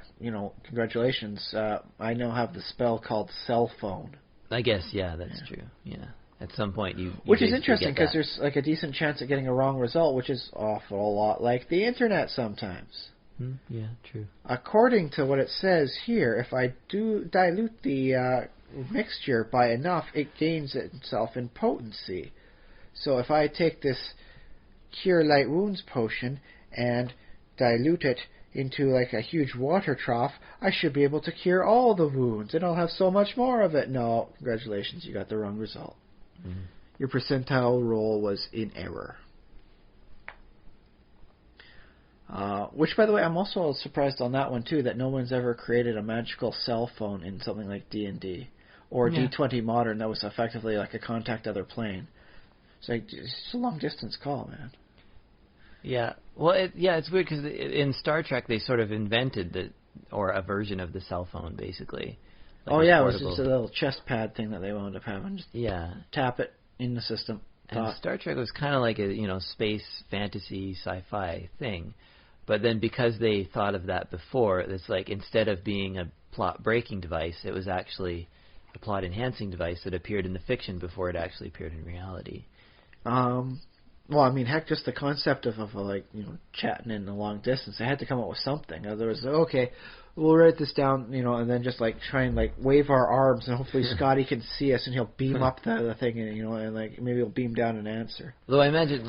congratulations. I now have the spell called cell phone. I guess, yeah, that's true. Yeah. At some point, you which is interesting because there's like a decent chance of getting a wrong result, which is awful lot like the internet sometimes. Yeah, true. According to what it says here, if I do dilute the mixture by enough, it gains itself in potency. So if I take this Cure Light Wounds potion and dilute it into like a huge water trough, I should be able to cure all the wounds, and I'll have so much more of it. No, congratulations, you got the wrong result. Your percentile roll was in error. Which, by the way, I'm also surprised on that one, too, that no one's ever created a magical cell phone in something like D&D. Or D20 Modern that was effectively like a contact other plane. It's a long-distance call, man. Yeah. Well, it's weird because in Star Trek they sort of invented a version of the cell phone, basically. Like it was just a little chest pad thing that they wound up having. Just tap it in the system. And Star Trek was kind of like a space fantasy sci-fi thing, but then because they thought of that before, it's like instead of being a plot breaking device, it was actually a plot enhancing device that appeared in the fiction before it actually appeared in reality. Well, I mean, heck, just the concept of chatting in the long distance, they had to come up with something. Otherwise, okay, we'll write this down, and then just try and wave our arms, and hopefully Scotty can see us, and he'll beam up the thing, and maybe he'll beam down an answer. Though I imagine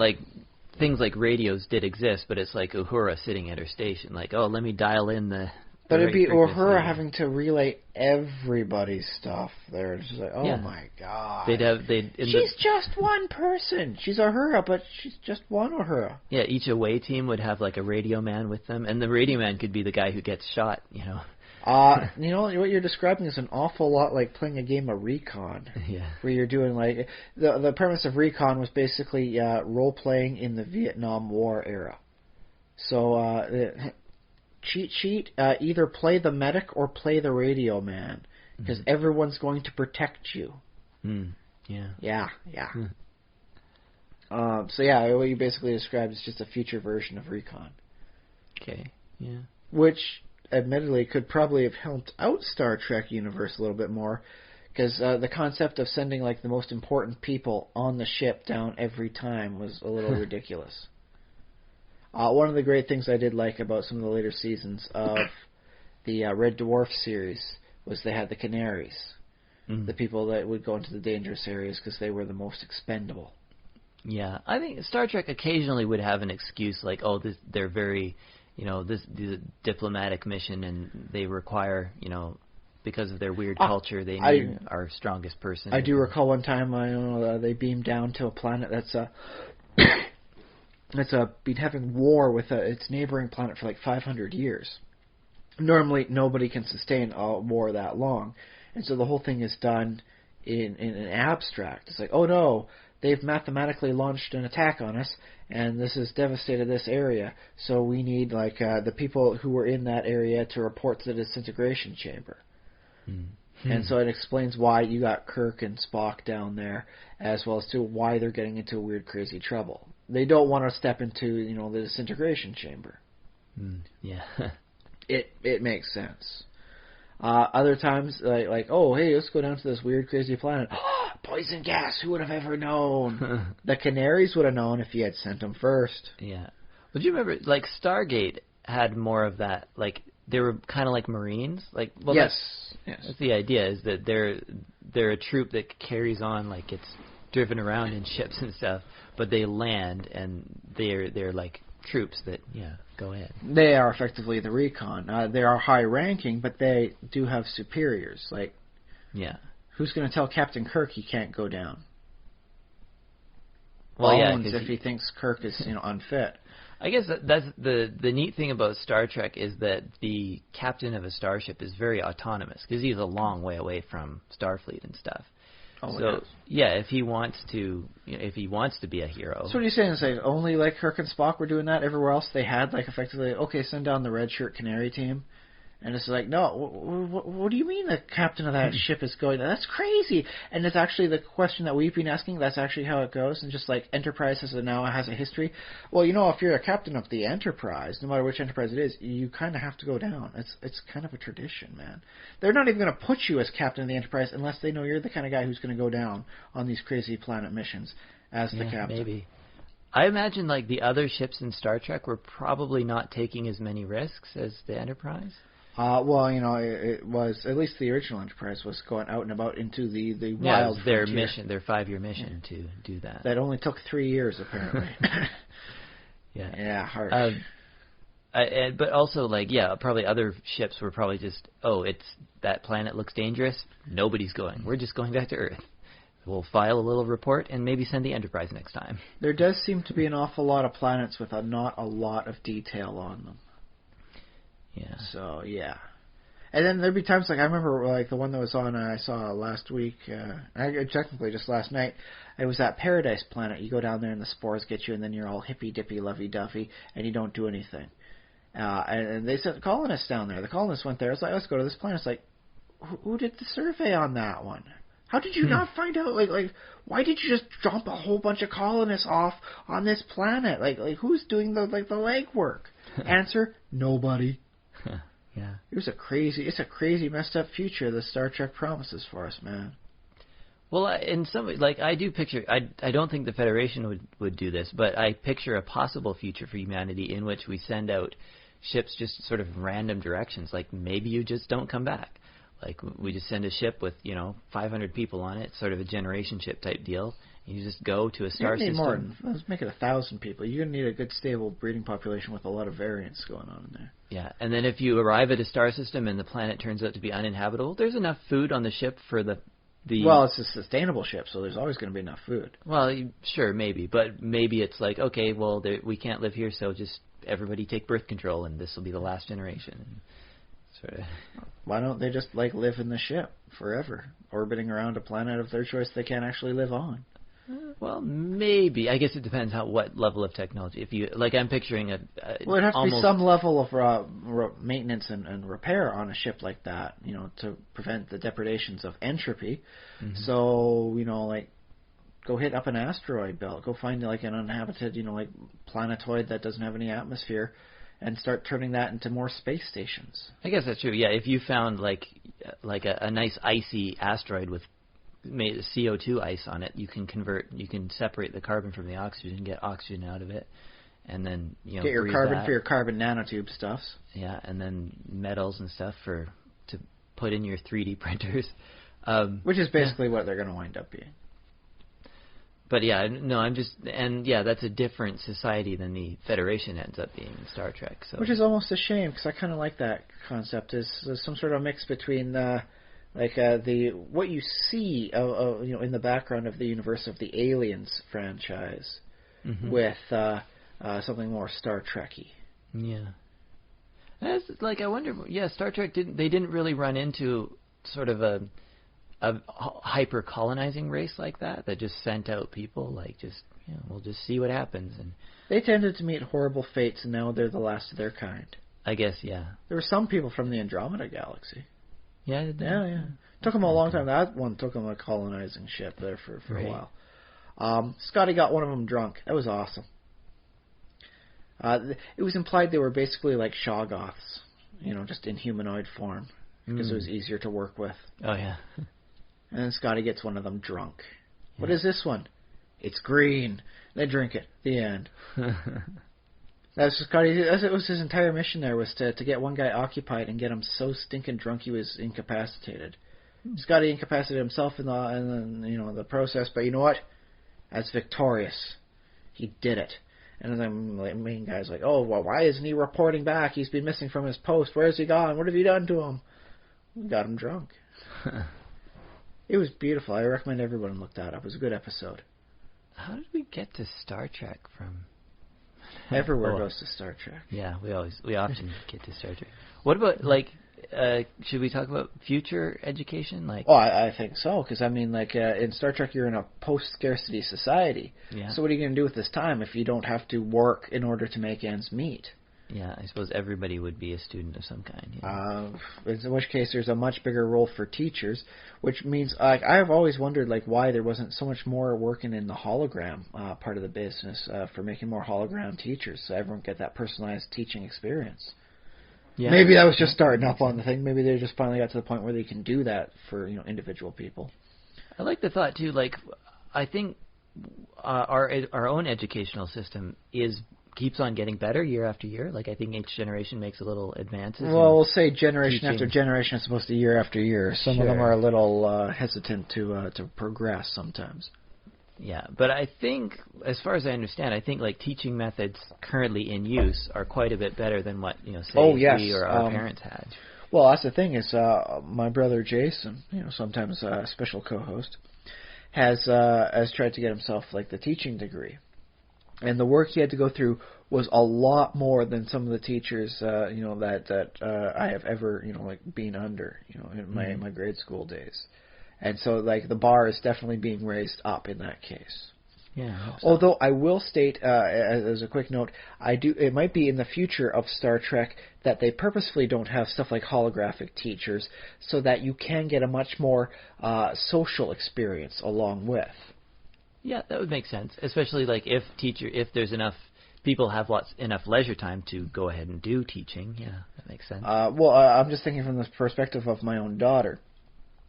things like radios did exist, but it's like Uhura sitting at her station, let me dial in the. But it'd be Uhura having to relay everybody's stuff there. It's just my God. She's just one person. She's Uhura, but she's just one Uhura. Yeah, each away team would have a radio man with them, and the radio man could be the guy who gets shot, You know, what you're describing is an awful lot like playing a game of Recon. Yeah. Where you're doing like the premise of Recon was basically role playing in the Vietnam War era. So cheat sheet, either play the medic or play the radio man, because everyone's going to protect you. Yeah. Yeah. So yeah, what you basically described is just a future version of Recon. Okay. Yeah. Which, admittedly, could probably have helped out Star Trek universe a little bit more, because the concept of sending like the most important people on the ship down every time was a little ridiculous. One of the great things I did like about some of the later seasons of the Red Dwarf series was they had the Canaries, the people that would go into the dangerous areas because they were the most expendable. Yeah, I think Star Trek occasionally would have an excuse like, oh, they're very, this is a diplomatic mission and they require, because of their weird culture, they need our strongest person. I do recall one time, they beamed down to a planet that's been having war with its neighboring planet for like 500 years. Normally, nobody can sustain a war that long, and so the whole thing is done in an abstract. It's like, oh no, they've mathematically launched an attack on us, and this has devastated this area, so we need like the people who were in that area to report to the disintegration chamber. And so it explains why you got Kirk and Spock down there, as well as to why they're getting into weird, crazy trouble. They don't want to step into, the disintegration chamber. Yeah. It makes sense. Other times, like, oh, hey, let's go down to this weird, crazy planet. Poison gas, who would have ever known? The Canaries would have known if you had sent them first. Yeah. Would you remember, like, Stargate had more of that, like, they were kind of like Marines? Like, well, yes. That's the idea, is that they're a troop that carries on, like, it's driven around in ships and stuff, but they land, and they're like troops that, go ahead. They are effectively the recon. They are high-ranking, but they do have superiors. Like, who's going to tell Captain Kirk he can't go down? Well, Bones, if he thinks Kirk is, unfit. I guess that's the neat thing about Star Trek is that the captain of a starship is very autonomous because he's a long way away from Starfleet and stuff. Oh, so if he wants to, be a hero. So what are you saying? Is like only like Kirk and Spock were doing that? Everywhere else they had like effectively, okay, send down the red shirt Canary team. And it's like, no, what do you mean the captain of that ship is going? That's crazy. And it's actually the question that we've been asking. That's actually how it goes. And just like Enterprise has a history. Well, if you're a captain of the Enterprise, no matter which Enterprise it is, you kind of have to go down. It's kind of a tradition, man. They're not even going to put you as captain of the Enterprise unless they know you're the kind of guy who's going to go down on these crazy planet missions as the captain. Maybe. I imagine like the other ships in Star Trek were probably not taking as many risks as the Enterprise. It was, at least the original Enterprise was going out and about into the wild their frontier. mission, their 5-year mission to do that. That only took 3 years, apparently. Yeah, harsh. But also, probably other ships were probably just, that planet looks dangerous, nobody's going. We're just going back to Earth. We'll file a little report and maybe send the Enterprise next time. There does seem to be an awful lot of planets with not a lot of detail on them. Yeah. So, yeah. And then there'd be times, like, I remember, like, the one that was on, I saw last week, technically just last night, it was that Paradise Planet. You go down there and the spores get you, and then you're all hippy-dippy, lovey-dovey, and you don't do anything. And they sent colonists down there. The colonists went there. It's like, let's go to this planet. It's like, who did the survey on that one? How did you not find out? Like, why did you just dump a whole bunch of colonists off on this planet? Like who's doing the legwork? Answer: nobody. Yeah. It's a crazy messed up future the Star Trek promises for us, man. Well, in some I do picture. I don't think the Federation would do this, but I picture a possible future for humanity in which we send out ships just sort of random directions. Like maybe you just don't come back. Like we just send a ship with 500 people on it, sort of a generation ship type deal. You just go to a star system. More. Let's make it 1,000 people. You're gonna need a good stable breeding population with a lot of variance going on in there. Yeah, and then if you arrive at a star system and the planet turns out to be uninhabitable, there's enough food on the ship for the. Well, it's a sustainable ship, so there's always going to be enough food. Well, sure, maybe, but maybe it's like, okay, well, we can't live here, so just everybody take birth control, and this will be the last generation. sort of. Why don't they just like live in the ship forever, orbiting around a planet of their choice they can't actually live on? Well, maybe. I guess it depends what level of technology. If you like, I'm picturing a well, it'd have to be some level of maintenance and repair on a ship like that, to prevent the depredations of entropy. Mm-hmm. So, like, go hit up an asteroid belt. Go find like an uninhabited, like planetoid that doesn't have any atmosphere, and start turning that into more space stations. I guess that's true. Yeah, if you found like a nice icy asteroid with made CO2 ice on it, you can separate the carbon from the oxygen, get oxygen out of it, and then get your carbon for your carbon nanotube stuffs. Yeah, and then metals and stuff to put in your 3D printers, which is basically what they're going to wind up being. But yeah, no, that's a different society than the Federation ends up being in Star Trek. So. Which is almost a shame, because I kind of like that concept. Is some sort of mix between what you see in the background of the universe of the Aliens franchise, mm-hmm. with something more Star Trek-y. Yeah. I wonder. Yeah, Star Trek didn't really run into sort of a hyper colonizing race like that just sent out people we'll just see what happens, and they tended to meet horrible fates, and now they're the last of their kind. I guess, yeah. There were some people from the Andromeda Galaxy. Yeah. Took them a long time. That one took them a colonizing ship there for right. a while. Scotty got one of them drunk. That was awesome. It was implied they were basically like Shoggoths, just in humanoid form, because it was easier to work with. Oh yeah. And then Scotty gets one of them drunk. Yeah. What is this one? It's green. They drink it. The end. That's Scotty. It was his entire mission there, was to get one guy occupied and get him so stinking drunk he was incapacitated. Scotty incapacitated himself in the process, but you know what? That's victorious. He did it. And then the main guy's like, oh, well, why isn't he reporting back? He's been missing from his post. Where's he gone? What have you done to him? We got him drunk. It was beautiful. I recommend everyone look that up. It was a good episode. How did we get to Star Trek from? Everywhere goes to Star Trek. Yeah, we often get to Star Trek. What about should we talk about future education? I think so, because in Star Trek you're in a post-scarcity society. Yeah. So what are you going to do with this time if you don't have to work in order to make ends meet? Yeah, I suppose everybody would be a student of some kind. In which case, there's a much bigger role for teachers, which means I've always wondered why there wasn't so much more working in the hologram part of the business for making more hologram teachers, so everyone get that personalized teaching experience. Yeah. Maybe that was just starting up on the thing. Maybe they just finally got to the point where they can do that for individual people. I like the thought too. I think our own educational system keeps on getting better year after year. I think each generation makes a little advances. Well, we'll say generation after generation as opposed to year after year. Some of them are a little hesitant to progress sometimes. Yeah, but I think, as far as I understand, teaching methods currently in use are quite a bit better than what we or our parents had. Well, that's the thing is, my brother Jason, sometimes a special co-host, has tried to get himself the teaching degree. And the work he had to go through was a lot more than some of the teachers, that I have ever, been under, in my grade school days. And so, the bar is definitely being raised up in that case. Yeah. So. Although I will state, as a quick note, it might be in the future of Star Trek that they purposefully don't have stuff like holographic teachers, so that you can get a much more social experience along with. Yeah, that would make sense, especially if there's enough people have enough leisure time to go ahead and do teaching. Yeah, that makes sense. I'm just thinking from the perspective of my own daughter.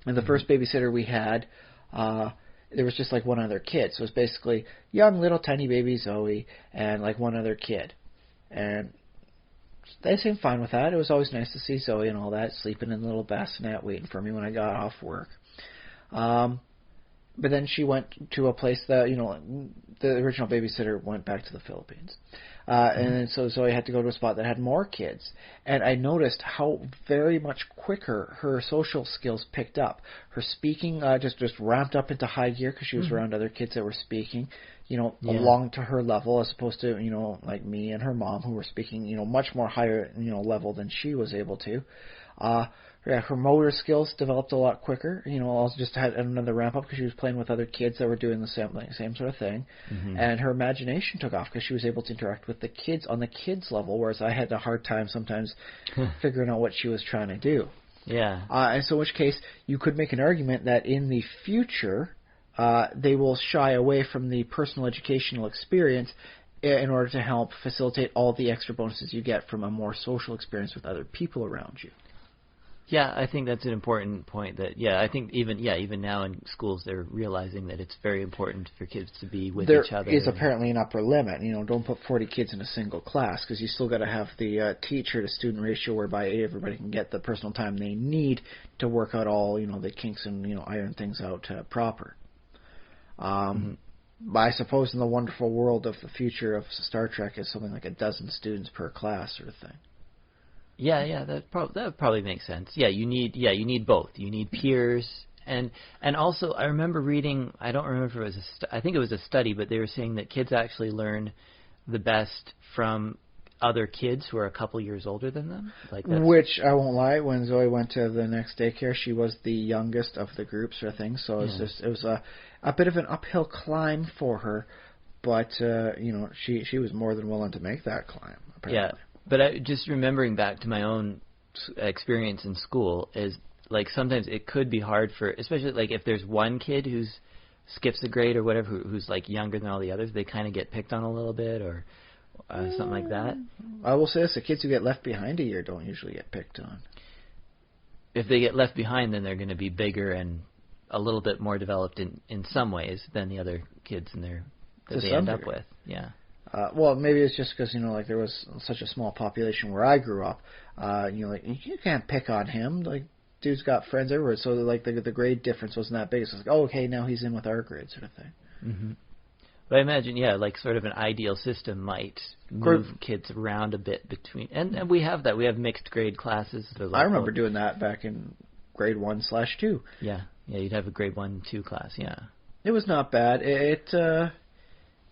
And the first babysitter we had, there was just one other kid. So it was basically young little tiny baby Zoe and one other kid. And they seemed fine with that. It was always nice to see Zoe and all that, sleeping in the little bassinet waiting for me when I got off work. But then she went to a place that, the original babysitter went back to the Philippines. And so Zoe had to go to a spot that had more kids. And I noticed how very much quicker her social skills picked up. Her speaking just ramped up into high gear because she was around other kids that were speaking, along to her level, as opposed to, like me and her mom, who were speaking, much more higher, level than she was able to. Yeah, her motor skills developed a lot quicker. Also just had another ramp up because she was playing with other kids that were doing the same sort of thing. Mm-hmm. And her imagination took off because she was able to interact with the kids on the kids level, whereas I had a hard time sometimes figuring out what she was trying to do. Yeah. And so in which case, you could make an argument that in the future, they will shy away from the personal educational experience in order to help facilitate all the extra bonuses you get from a more social experience with other people around you. Yeah, I think that's an important point. I think even now in schools they're realizing that it's very important for kids to be with each other. There is apparently an upper limit. Don't put 40 kids in a single class because you still got to have the teacher-to-student ratio whereby everybody can get the personal time they need to work out all the kinks and iron things out proper. But I suppose in the wonderful world of the future of Star Trek is something like a dozen students per class sort of thing. Yeah, that probably makes sense. Yeah, you need both. You need peers, and also I remember reading. I don't remember if it was I think it was a study, but they were saying that kids actually learn the best from other kids who are a couple years older than them. Which I won't lie, when Zoe went to the next daycare, she was the youngest of the group, sort of thing. So it was a bit of an uphill climb for her, but she was more than willing to make that climb. Apparently. Yeah. But just remembering back to my own experience in school is sometimes it could be hard for, especially if there's one kid who skips a grade or whatever, who's younger than all the others, they kind of get picked on a little bit or something like that. I will say this: the kids who get left behind a year don't usually get picked on. If they get left behind, then they're going to be bigger and a little bit more developed in some ways than the other kids that they end up with. Yeah. Well, maybe it's just because there was such a small population where I grew up. You can't pick on him. Dude's got friends everywhere, so the grade difference wasn't that big. So it's okay, now he's in with our grade, sort of thing. Mm-hmm. But I imagine, sort of an ideal system might move kids around a bit between, and we have that. We have mixed grade classes. I remember doing that back in grade 1/2. Yeah, you'd have a grade 1-2 class. Yeah, it was not bad. It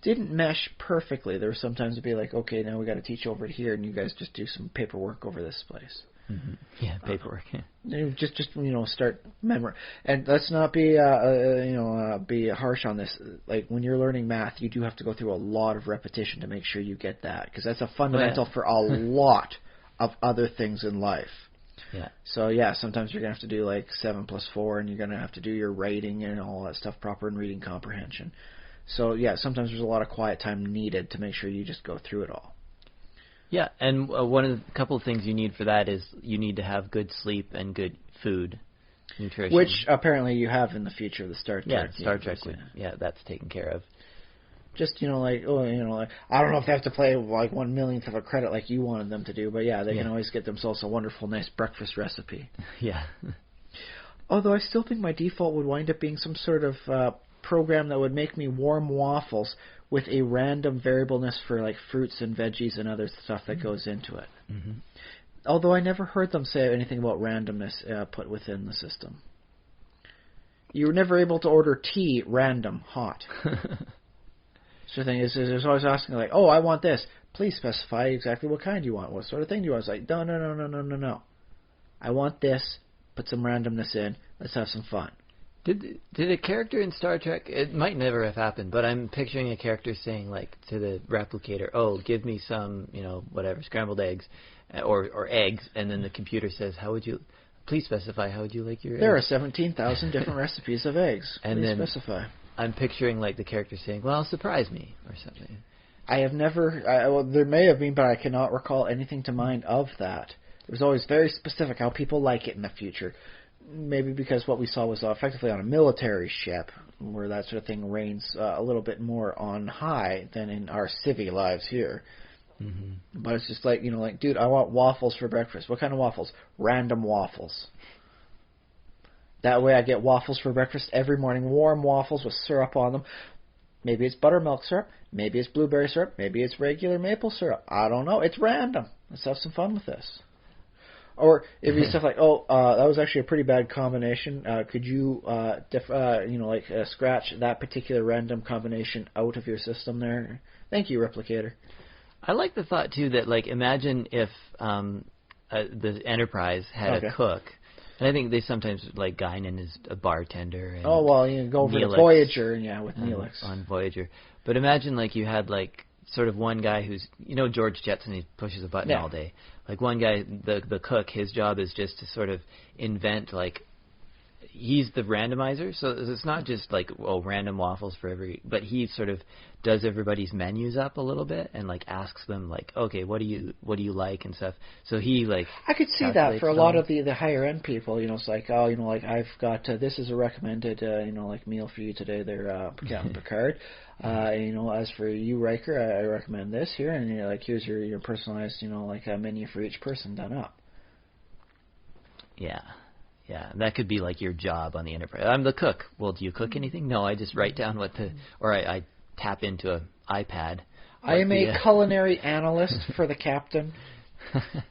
didn't mesh perfectly. There were sometimes it'd be okay, now we got to teach over here, and you guys just do some paperwork over this place. Mm-hmm. Yeah, paperwork. Just start memory. And let's not be be harsh on this. When you're learning math, you do have to go through a lot of repetition to make sure you get that, because that's a fundamental for a lot of other things in life. Yeah. So sometimes you're gonna have to do 7 + 4, and you're gonna have to do your writing and all that stuff proper and reading comprehension. So sometimes there's a lot of quiet time needed to make sure you just go through it all. Yeah, and one of the couple of things you need for that is you need to have good sleep and good food, nutrition. Which apparently you have in the future of the Star Trek. Yeah, Star Trek. That's taken care of. Just I don't know if they have to play 1/millionth of a credit like you wanted them to do, but they can always get themselves a wonderful, nice breakfast recipe. Yeah. Although I still think my default would wind up being some sort of program that would make me warm waffles with a random variableness for fruits and veggies and other stuff that goes into it. Mm-hmm. Although I never heard them say anything about randomness put within the system. You were never able to order tea random hot. So the thing is there's always asking I want this. Please specify exactly what kind you want. What sort of thing do you want? It's no. I want this. Put some randomness in. Let's have some fun. Did a character in Star Trek, it might never have happened, but I'm picturing a character saying to the replicator, "Oh, give me some, whatever, scrambled eggs or eggs," and then the computer says, please specify how would you like your eggs? There are 17,000 different recipes of eggs. And please then specify. I'm picturing the character saying, "Well, surprise me," or something. I have never, there may have been, but I cannot recall anything to mind of that. It was always very specific how people like it in the future. Maybe because what we saw was effectively on a military ship, where that sort of thing reigns a little bit more on high than in our civvy lives here. Mm-hmm. But it's just dude, I want waffles for breakfast. What kind of waffles? Random waffles. That way I get waffles for breakfast every morning, warm waffles with syrup on them. Maybe it's buttermilk syrup, maybe it's blueberry syrup, maybe it's regular maple syrup. I don't know. It's random. Let's have some fun with this. Or it'd be stuff that was actually a pretty bad combination. Could you, scratch that particular random combination out of your system there? Thank you, Replicator. I like the thought too that imagine if the Enterprise had a cook. And I think they sometimes, like, Guinan is a bartender. And oh, well, you go over to Voyager, with Neelix. On Voyager. But imagine, like, you had, like, sort of one guy who's, George Jetson, he pushes a button all day. Like, one guy, the cook, his job is just to sort of invent, like, he's the randomizer, so it's not just like random waffles for every, but he sort of does everybody's menus up a little bit and like asks them like, okay, what do you like and stuff. So he like I could see that for a lot of the higher end people, it's like like I've got this is a recommended like meal for you today. They're Captain Picard. As for you, Riker, I recommend this here, and like here's your personalized like a menu for each person done up. Yeah. Yeah, that could be like your job on the Enterprise. I'm the cook. Well, do you cook anything? No, I just write down or I tap into an iPad. I am a culinary analyst for the captain. I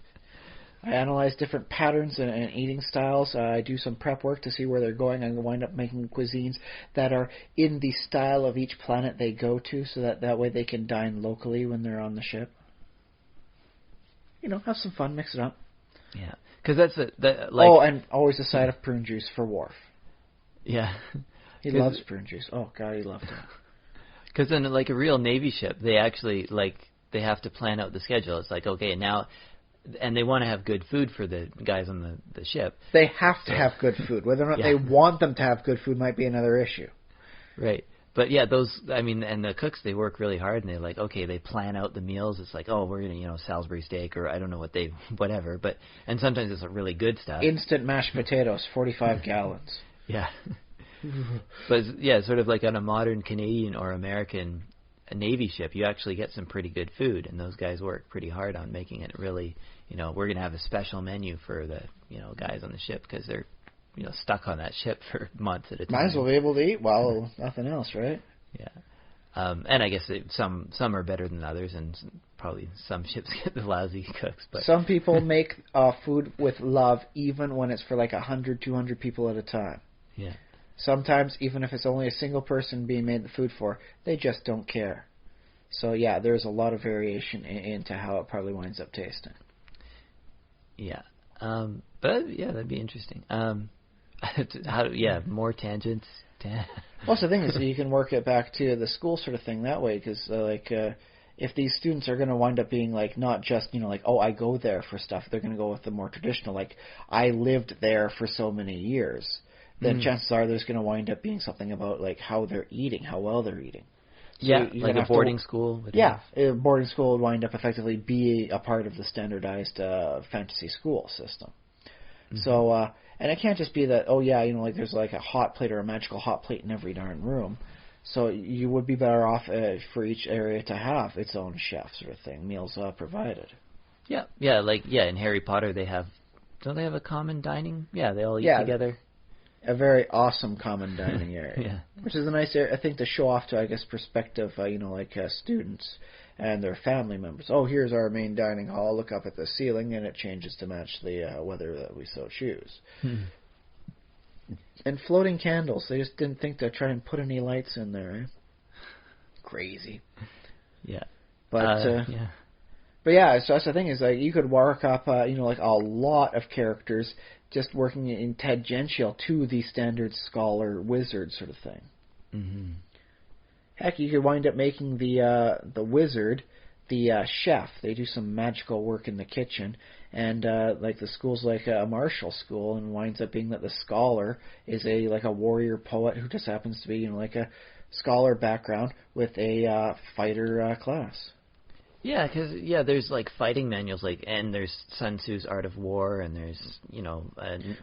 analyze different patterns and eating styles. I do some prep work to see where they're going. I'm going to wind up making cuisines that are in the style of each planet they go to, so that way they can dine locally when they're on the ship. Have some fun, mix it up. Yeah. Because and always a side of prune juice for Worf. Yeah. He loves prune juice. Oh, God, he loved it. Because in, like, a real Navy ship, they actually, like, they have to plan out the schedule. It's like, okay, now, and they want to have good food for the guys on the ship. They have to have good food. Whether or not they want them to have good food might be another issue. Right. But yeah, and the cooks, they work really hard, and they're like, okay, they plan out the meals. It's like, oh, we're going to, Salisbury steak, or I don't know whatever. But, and sometimes it's really good stuff. Instant mashed potatoes, 45 gallons. Yeah. But yeah, sort of like on a modern Canadian or American Navy ship, you actually get some pretty good food, and those guys work pretty hard on making it really, we're going to have a special menu for the, guys on the ship, because they're, stuck on that ship for months at a time. Might as well be able to eat well, nothing else, right? Yeah. And I guess some are better than others, and probably some ships get the lousy cooks. But some people make food with love, even when it's for like 100, 200 people at a time. Yeah. Sometimes, even if it's only a single person being made the food for, they just don't care. So yeah, there's a lot of variation into how it probably winds up tasting. Yeah. But yeah, that'd be interesting. More tangents. Well, the thing is, you can work it back to the school sort of thing that way, because if these students are going to wind up being like not just I go there for stuff, they're going to go with the more traditional, like I lived there for so many years. Then chances are there's going to wind up being something about like how they're eating, how well they're eating. So like a boarding school. A boarding school would wind up effectively be a part of the standardized fantasy school system. Mm-hmm. So, and it can't just be that, there's like a hot plate or a magical hot plate in every darn room. So you would be better off for each area to have its own chef sort of thing, meals provided. Yeah, in Harry Potter don't they have a common dining? Yeah, they all eat together. A very awesome common dining area. Yeah. Which is a nice area, I think, to show off to, I guess, prospective, students and their family members. Oh, here's our main dining hall. Look up at the ceiling, and it changes to match the weather that we so choose. And floating candles. They just didn't think to try and put any lights in there. Eh? Crazy. Yeah. But yeah, so that's the thing is like you could work up like a lot of characters just working in tangential to the standard scholar wizard sort of thing. Mm-hmm. Heck, you could wind up making the wizard the chef. They do some magical work in the kitchen, and like the school's like a martial school, and winds up being that the scholar is a warrior poet who just happens to be like a scholar background with a fighter class. Yeah, because there's like fighting manuals, and there's Sun Tzu's Art of War, and there's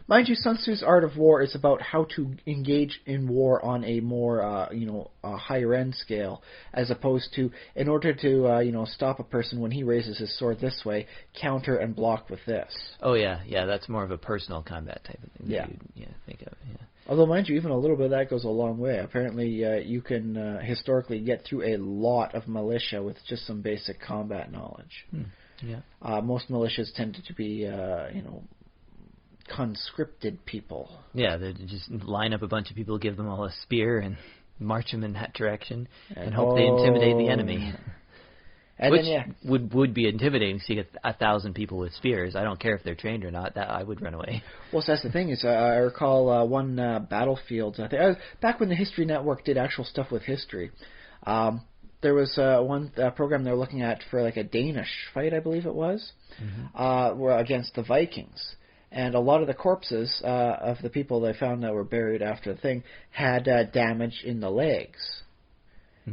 mind you, Sun Tzu's Art of War is about how to engage in war on a more a higher end scale, as opposed to in order to stop a person when he raises his sword this way, counter and block with this. Oh yeah, that's more of a personal combat type of thing. Yeah, think of. Yeah. Although, mind you, even a little bit of that goes a long way. Apparently, you can historically get through a lot of militia with just some basic combat knowledge. Yeah. Most militias tended to be, conscripted people. Yeah, they just line up a bunch of people, give them all a spear, and march them in that direction, and hope they intimidate the enemy. And Which then, would be intimidating, seeing 1,000 people with spears. I don't care if they're trained or not. That I would run away. Well, so that's the thing is, I recall one Battlefield. I think back when the History Network did actual stuff with history. There was one program they were looking at for like a Danish fight, I believe it was, were against the Vikings. And a lot of the corpses of the people they found that were buried after the thing had damage in the legs.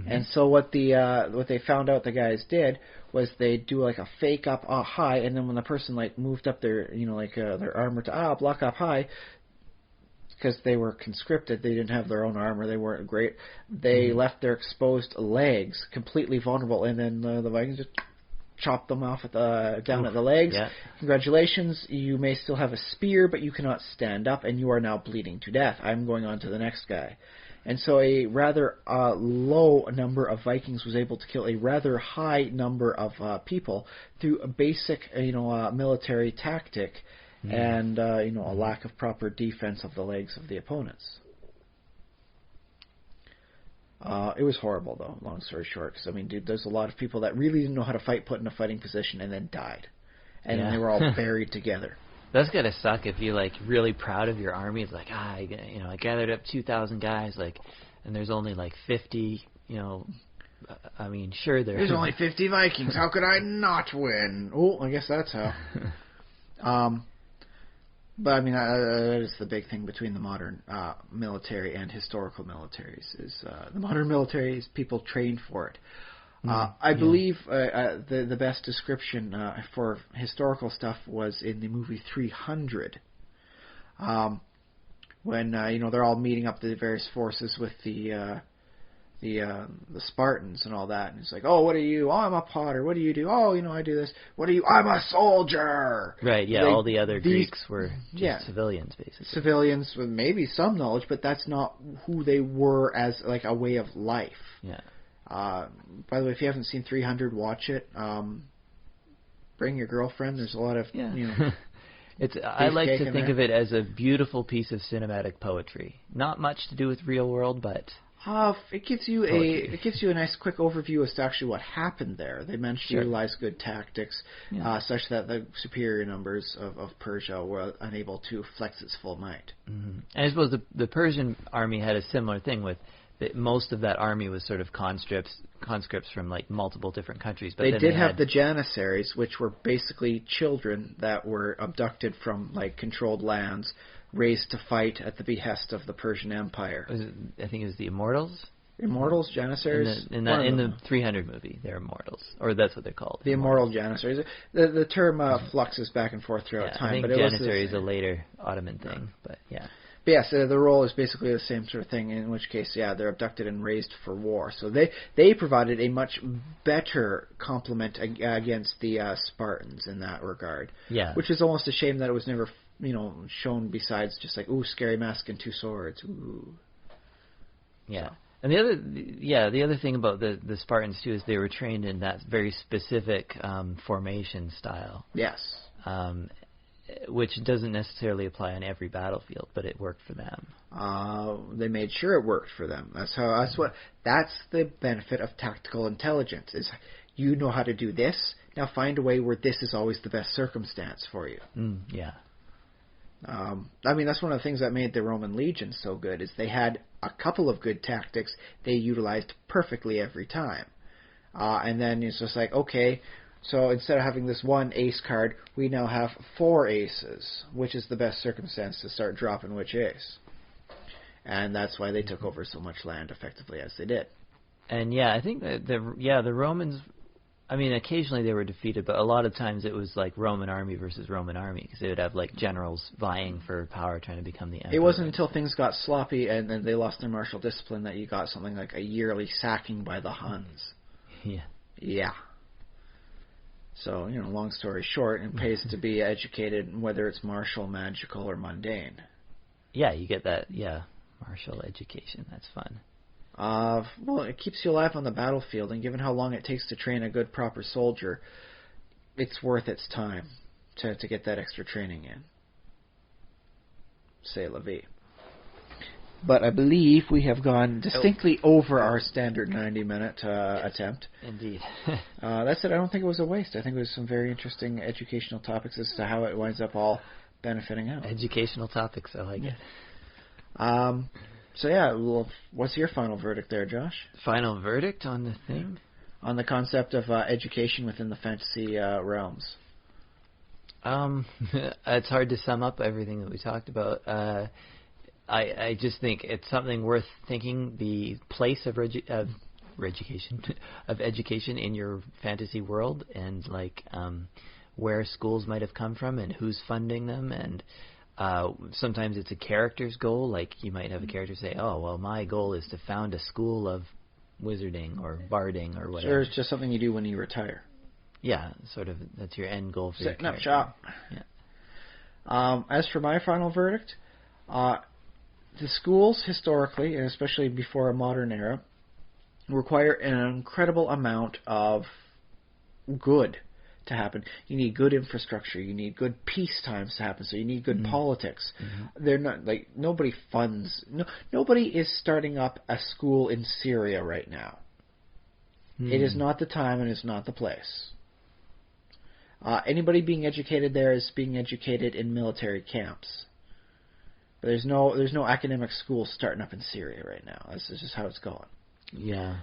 And so what they found out the guys did was they do like a fake up high, and then when the person like moved up their their armor to block up high, because they were conscripted, they didn't have their own armor, they weren't great. They left their exposed legs completely vulnerable, and then the Vikings just chopped them off down at the legs. Yeah. Congratulations, you may still have a spear, but you cannot stand up, and you are now bleeding to death. I'm going on to the next guy. And so a rather low number of Vikings was able to kill a rather high number of people through a basic, military tactic and, a lack of proper defense of the legs of the opponents. It was horrible, though, long story short. Because, I mean, dude, there's a lot of people that really didn't know how to fight, put in a fighting position, and then died. And then they were all buried together. That's gotta suck if you're like really proud of your army. It's like I gathered up 2,000 guys, and there's only like 50. I mean, sure there's only 50 Vikings. How could I not win? Oh, I guess that's how. But I mean, that is the big thing between the modern military and historical militaries. Is the modern military is people trained for it. I believe the best description for historical stuff was in the movie 300, when they're all meeting up the various forces with the Spartans and all that, and it's like, oh, what are you? Oh, I'm a potter. What do you do? Oh, I do this. What are you? I'm a soldier. Right. Yeah. All the other Greeks were just civilians, basically. Civilians with maybe some knowledge, but that's not who they were as like a way of life. Yeah. By the way, if you haven't seen 300, watch it. Bring your girlfriend. There's a lot of I like to think of it as a beautiful piece of cinematic poetry. Not much to do with real world, but it gives you a nice quick overview as to actually what happened there. They managed to utilize good tactics, such that the superior numbers of Persia were unable to flex its full might. And I suppose the Persian army had a similar thing with. Most of that army was sort of conscripts from like multiple different countries. But they did have the Janissaries, which were basically children that were abducted from like controlled lands, raised to fight at the behest of the Persian Empire. I think it was the Immortals. Immortals, Janissaries. In the 300 movie, they're Immortals, or that's what they're called. The Immortal Janissaries. The term fluxes back and forth throughout time. I think Janissary is a later Ottoman thing, but yeah. But yes, the role is basically the same sort of thing, in which case, they're abducted and raised for war. So they provided a much better complement against the Spartans in that regard. Yeah. Which is almost a shame that it was never, shown besides just like, ooh, scary mask and 2 swords. Ooh. Yeah. And the other thing about the Spartans, too, is they were trained in that very specific formation style. Yes. Which doesn't necessarily apply on every battlefield, but it worked for them. They made sure it worked for them. That's the benefit of tactical intelligence, is you know how to do this, now find a way where this is always the best circumstance for you. Yeah. I mean, that's one of the things that made the Roman legions so good, is they had a couple of good tactics they utilized perfectly every time. And then it's just like, okay, so instead of having this one ace card, we now have 4 aces. Which is the best circumstance to start dropping which ace? And that's why they took over so much land effectively as they did. And I think that the Romans, I mean, occasionally they were defeated, but a lot of times it was like Roman army versus Roman army, because they would have like generals vying for power, trying to become the emperor. It wasn't until things got sloppy and then they lost their martial discipline that you got something like a yearly sacking by the Huns. Yeah. So, long story short, it pays to be educated, whether it's martial, magical, or mundane. Yeah, you get that, martial education. That's fun. Well, it keeps you alive on the battlefield, and given how long it takes to train a good, proper soldier, it's worth its time to get that extra training in. C'est la vie. But I believe we have gone distinctly over our standard 90-minute attempt. Indeed. That said, I don't think it was a waste. I think it was some very interesting educational topics as to how it winds up all benefiting out. Educational topics, I like it. So yeah, well, what's your final verdict there, Josh? Final verdict on the thing? On the concept of education within the fantasy realms. It's hard to sum up everything that we talked about. I just think it's something worth thinking. The place of education in your fantasy world, and like where schools might have come from, and who's funding them, and sometimes it's a character's goal. Like you might have a character say, "Oh, well, my goal is to found a school of wizarding or barding or whatever." Sure, it's just something you do when you retire. Yeah, sort of. That's your end goal for Setting your up character. shop. Yeah. As for my final verdict, the schools historically, and especially before a modern era, require an incredible amount of good to happen. You need good infrastructure. You need good peace times to happen. So you need good politics. They're not like nobody funds. Nobody is starting up a school in Syria right now. It is not the time and it's not the place. Anybody being educated there is being educated in military camps. But there's no academic school starting up in Syria right now. This is just how it's going. Yeah.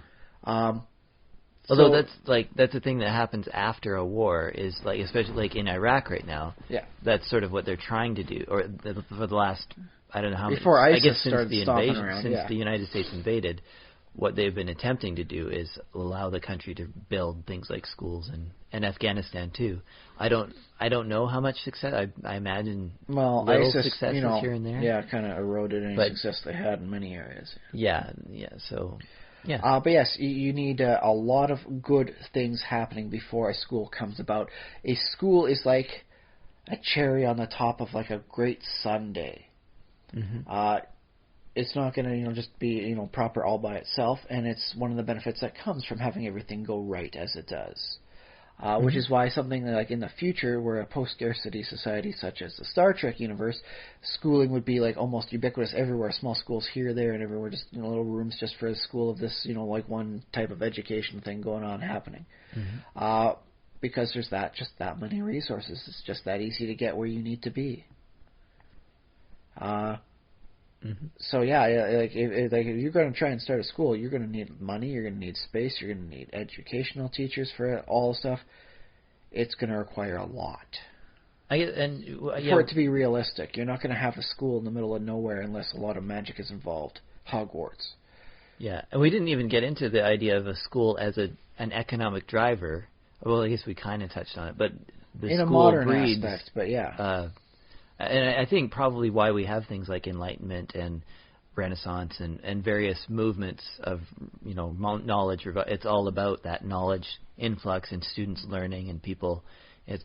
Although that's the thing that happens after a war is like, especially like in Iraq right now. Yeah. That's sort of what they're trying to do, or for the last I don't know how before many. ISIS I guess since started the stomping invasion, around, since the United States invaded, what they've been attempting to do is allow the country to build things like schools and Afghanistan too. I don't know how much success. I imagine little ISIS, successes here and there. Yeah, kind of eroded any success they had in many areas. Yeah. So. Yeah. But yes, you need a lot of good things happening before a school comes about. A school is like a cherry on the top of like a great sundae. It's not going to just be proper all by itself, and it's one of the benefits that comes from having everything go right as it does. Which is why something like in the future, where a post-scarcity society such as the Star Trek universe, schooling would be like almost ubiquitous everywhere. Small schools here, there, and everywhere. Just little rooms just for a school of this, like one type of education thing going on happening. Because there's just that many resources. It's just that easy to get where you need to be. So yeah, like if you're going to try and start a school, you're going to need money, you're going to need space, you're going to need educational teachers for all stuff. It's going to require a lot. For it to be realistic, you're not going to have a school in the middle of nowhere unless a lot of magic is involved. Hogwarts. Yeah, and we didn't even get into the idea of a school as an economic driver. Well, I guess we kind of touched on it, but the in school a modern breeds, aspect, but yeah. And I think probably why we have things like Enlightenment and Renaissance and various movements of knowledge. It's all about that knowledge influx and students learning and people.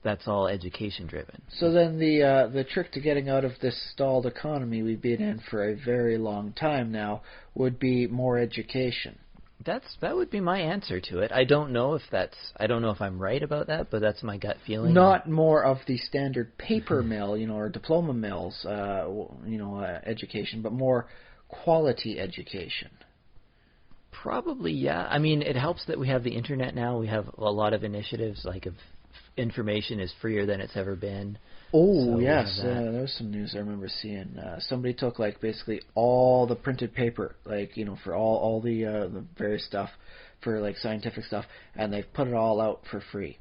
That's all education driven. So then the trick to getting out of this stalled economy we've been in for a very long time now would be more education. That would be my answer to it. I don't know if I'm right about that, but that's my gut feeling. Not more of the standard paper mill, or diploma mills, education, but more quality education. Probably, yeah. I mean, it helps that we have the internet now. We have a lot of initiatives, like if information is freer than it's ever been. Oh, so yes. There was some news I remember seeing. Somebody took, like, basically all the printed paper, like, for all the various stuff, for, like, scientific stuff, and they've put it all out for free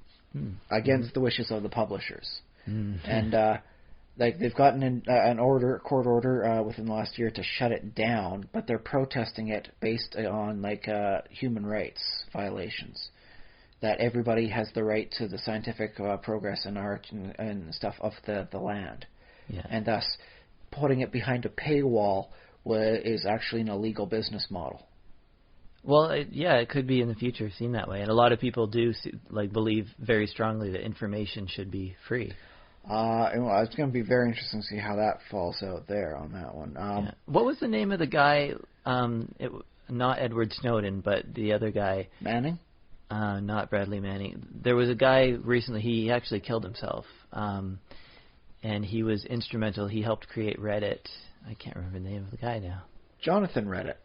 against the wishes of the publishers. And, like, they've gotten an court order within the last year to shut it down, but they're protesting it based on, like, human rights violations. That everybody has the right to the scientific progress and art and stuff of the land. Yeah. And thus, putting it behind a paywall is actually an illegal business model. Well, it could be in the future seen that way. And a lot of people do believe very strongly that information should be free. It's going to be very interesting to see how that falls out there on that one. What was the name of the guy, not Edward Snowden, but the other guy? Manning? Not Bradley Manning. There was a guy recently, he actually killed himself. And he was instrumental. He helped create Reddit. I can't remember the name of the guy now. Jonathan read it.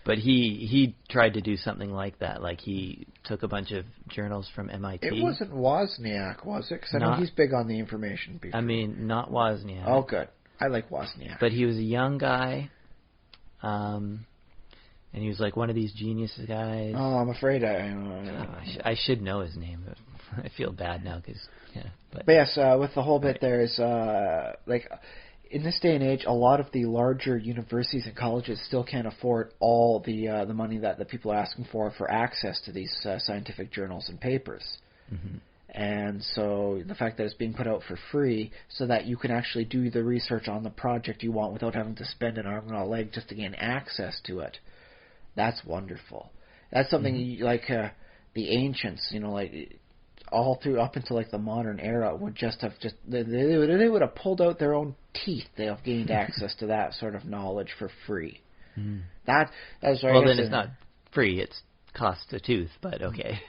But he tried to do something like that. Like he took a bunch of journals from MIT. It wasn't Wozniak, was it? Because I know he's big on the information people. I mean, not Wozniak. Oh, good. I like Wozniak. But he was a young guy, and he was like one of these genius guys. Oh, I'm afraid I should know his name, but I feel bad now because, yeah. But yes, with the whole bit there is, like... In this day and age, a lot of the larger universities and colleges still can't afford all the money that the people are asking for access to these scientific journals and papers. Mm-hmm. And so the fact that it's being put out for free so that you can actually do the research on the project you want without having to spend an arm and a leg just to gain access to it, that's wonderful. That's something like the ancients, like... all through up until like the modern era would just have they would have pulled out their own teeth. They have gained access to that sort of knowledge for free. Mm. That's right. Well, then it's not free; it's costs a tooth. But okay.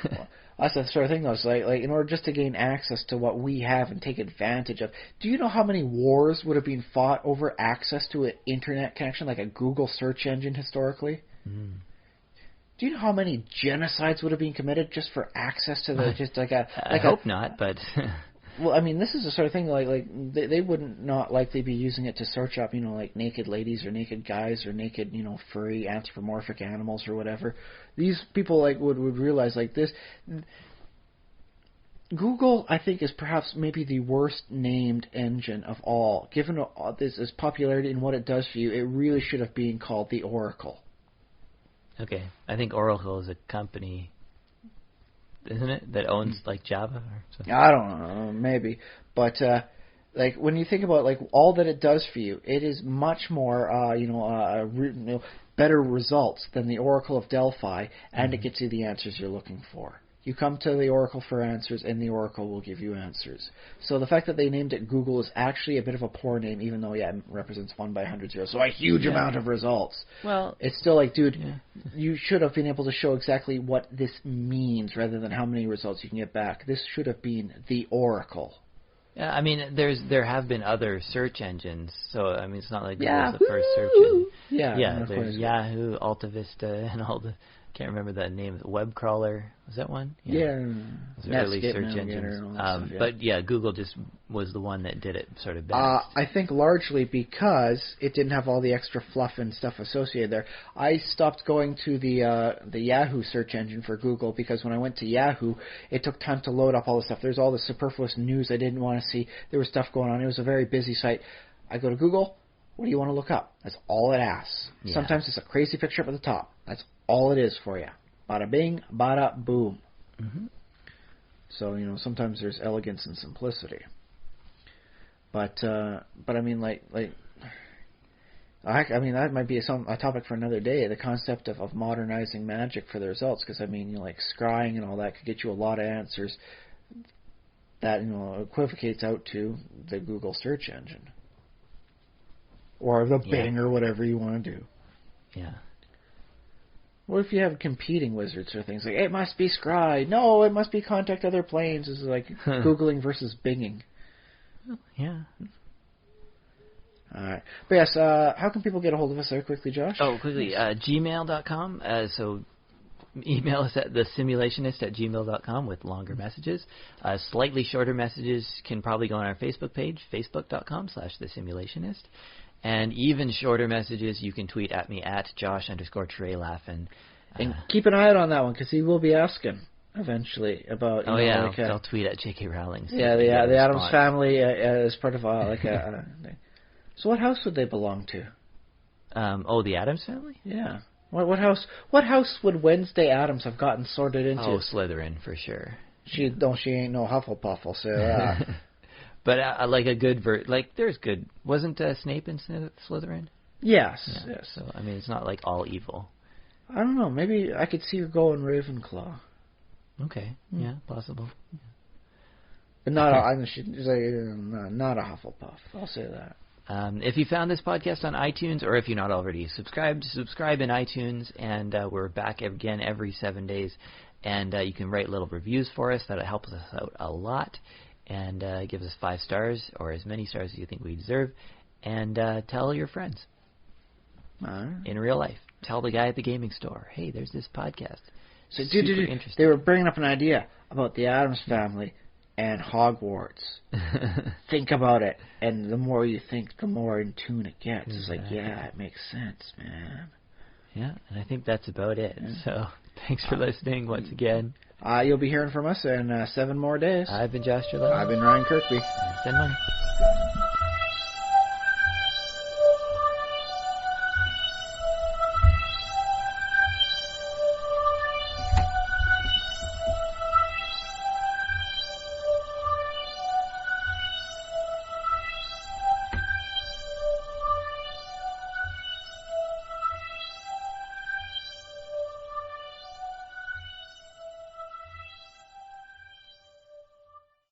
Well, that's the sort of thing though. It's like in order just to gain access to what we have and take advantage of. Do you know how many wars would have been fought over access to an internet connection, like a Google search engine historically? Mm. Do you know how many genocides would have been committed just for access to I hope not, but well, I mean, this is the sort of thing like they wouldn't not likely be using it to search up, like naked ladies or naked guys or naked, furry anthropomorphic animals or whatever. These people would realize this. Google, I think, is perhaps maybe the worst named engine of all. Given this popularity and what it does for you, it really should have been called the Oracle. Okay, I think Oracle is a company, isn't it, that owns like Java or something? I don't know, maybe, but when you think about all that it does for you, it is much more better results than the Oracle of Delphi, and it gets you the answers you're looking for. You come to the Oracle for answers, and the Oracle will give you answers. So the fact that they named it Google is actually a bit of a poor name, even though, it represents 1 by 100 zeros, so a huge amount of results. Well, it's still you should have been able to show exactly what this means rather than how many results you can get back. This should have been the Oracle. Yeah, I mean, there have been other search engines, so I mean, it's not like Google's the first search engine. Yeah, there's Yahoo, Alta Vista, and all the. Can't remember the name. Web crawler, was that one? Yeah. Those early search engines. Stuff, But Google just was the one that did it sort of best. I think largely because it didn't have all the extra fluff and stuff associated there. I stopped going to the Yahoo search engine for Google because when I went to Yahoo, it took time to load up all the stuff. There's all the superfluous news I didn't want to see. There was stuff going on. It was a very busy site. I go to Google. What do you want to look up? That's all it asks. Yeah. Sometimes it's a crazy picture up at the top. That's all it is for you. Bada bing, bada boom. Mm-hmm. So, sometimes there's elegance and simplicity. But I mean, that might be a topic for another day, the concept of modernizing magic for the results, because, scrying and all that could get you a lot of answers that, equivocates out to the Google search engine. Or the Bing or whatever you want to do. Yeah. What if you have competing wizards or things like, it must be scry. No, it must be contact other planes. This is like Googling versus Binging. Yeah. All right. But yes, how can people get a hold of us there quickly, Josh? Oh, quickly. Gmail.com. So email us at thesimulationist@gmail.com with longer messages. Slightly shorter messages can probably go on our Facebook page, facebook.com/thesimulationist. And even shorter messages, you can tweet at me at Josh_TreyLaughlin. And keep an eye out on that one, because he will be asking eventually about. I'll tweet at J.K. Rowling. Yeah, the Addams family is part of a. So what house would they belong to? The Addams family? Yeah. What house? What house would Wednesday Addams have gotten sorted into? Oh, Slytherin for sure. She ain't no Hufflepuff. I'll say that. But a good there's good. Wasn't Snape in Slytherin? Yes. Yeah, yes. So I mean, it's not like all evil. I don't know. Maybe I could see her going Ravenclaw. Okay. Yeah, possible. Yeah. But not a Hufflepuff. I'll say that. If you found this podcast on iTunes, or if you're not already subscribed, subscribe in iTunes, and we're back again every 7 days. And you can write little reviews for us. That helps us out a lot. And gives us 5 stars, or as many stars as you think we deserve. And tell your friends. in real life. Tell the guy at the gaming store, hey, there's this podcast. So, interesting. They were bringing up an idea about the Addams family and Hogwarts. Think about it, and the more you think, the more in tune it gets. It's like, yeah, it makes sense, man. Yeah, and I think that's about it. Yeah. So, thanks for listening once again. You'll be hearing from us in 7 more days. I've been Josh Trelawney. I've been Ryan Kirkby. Send money.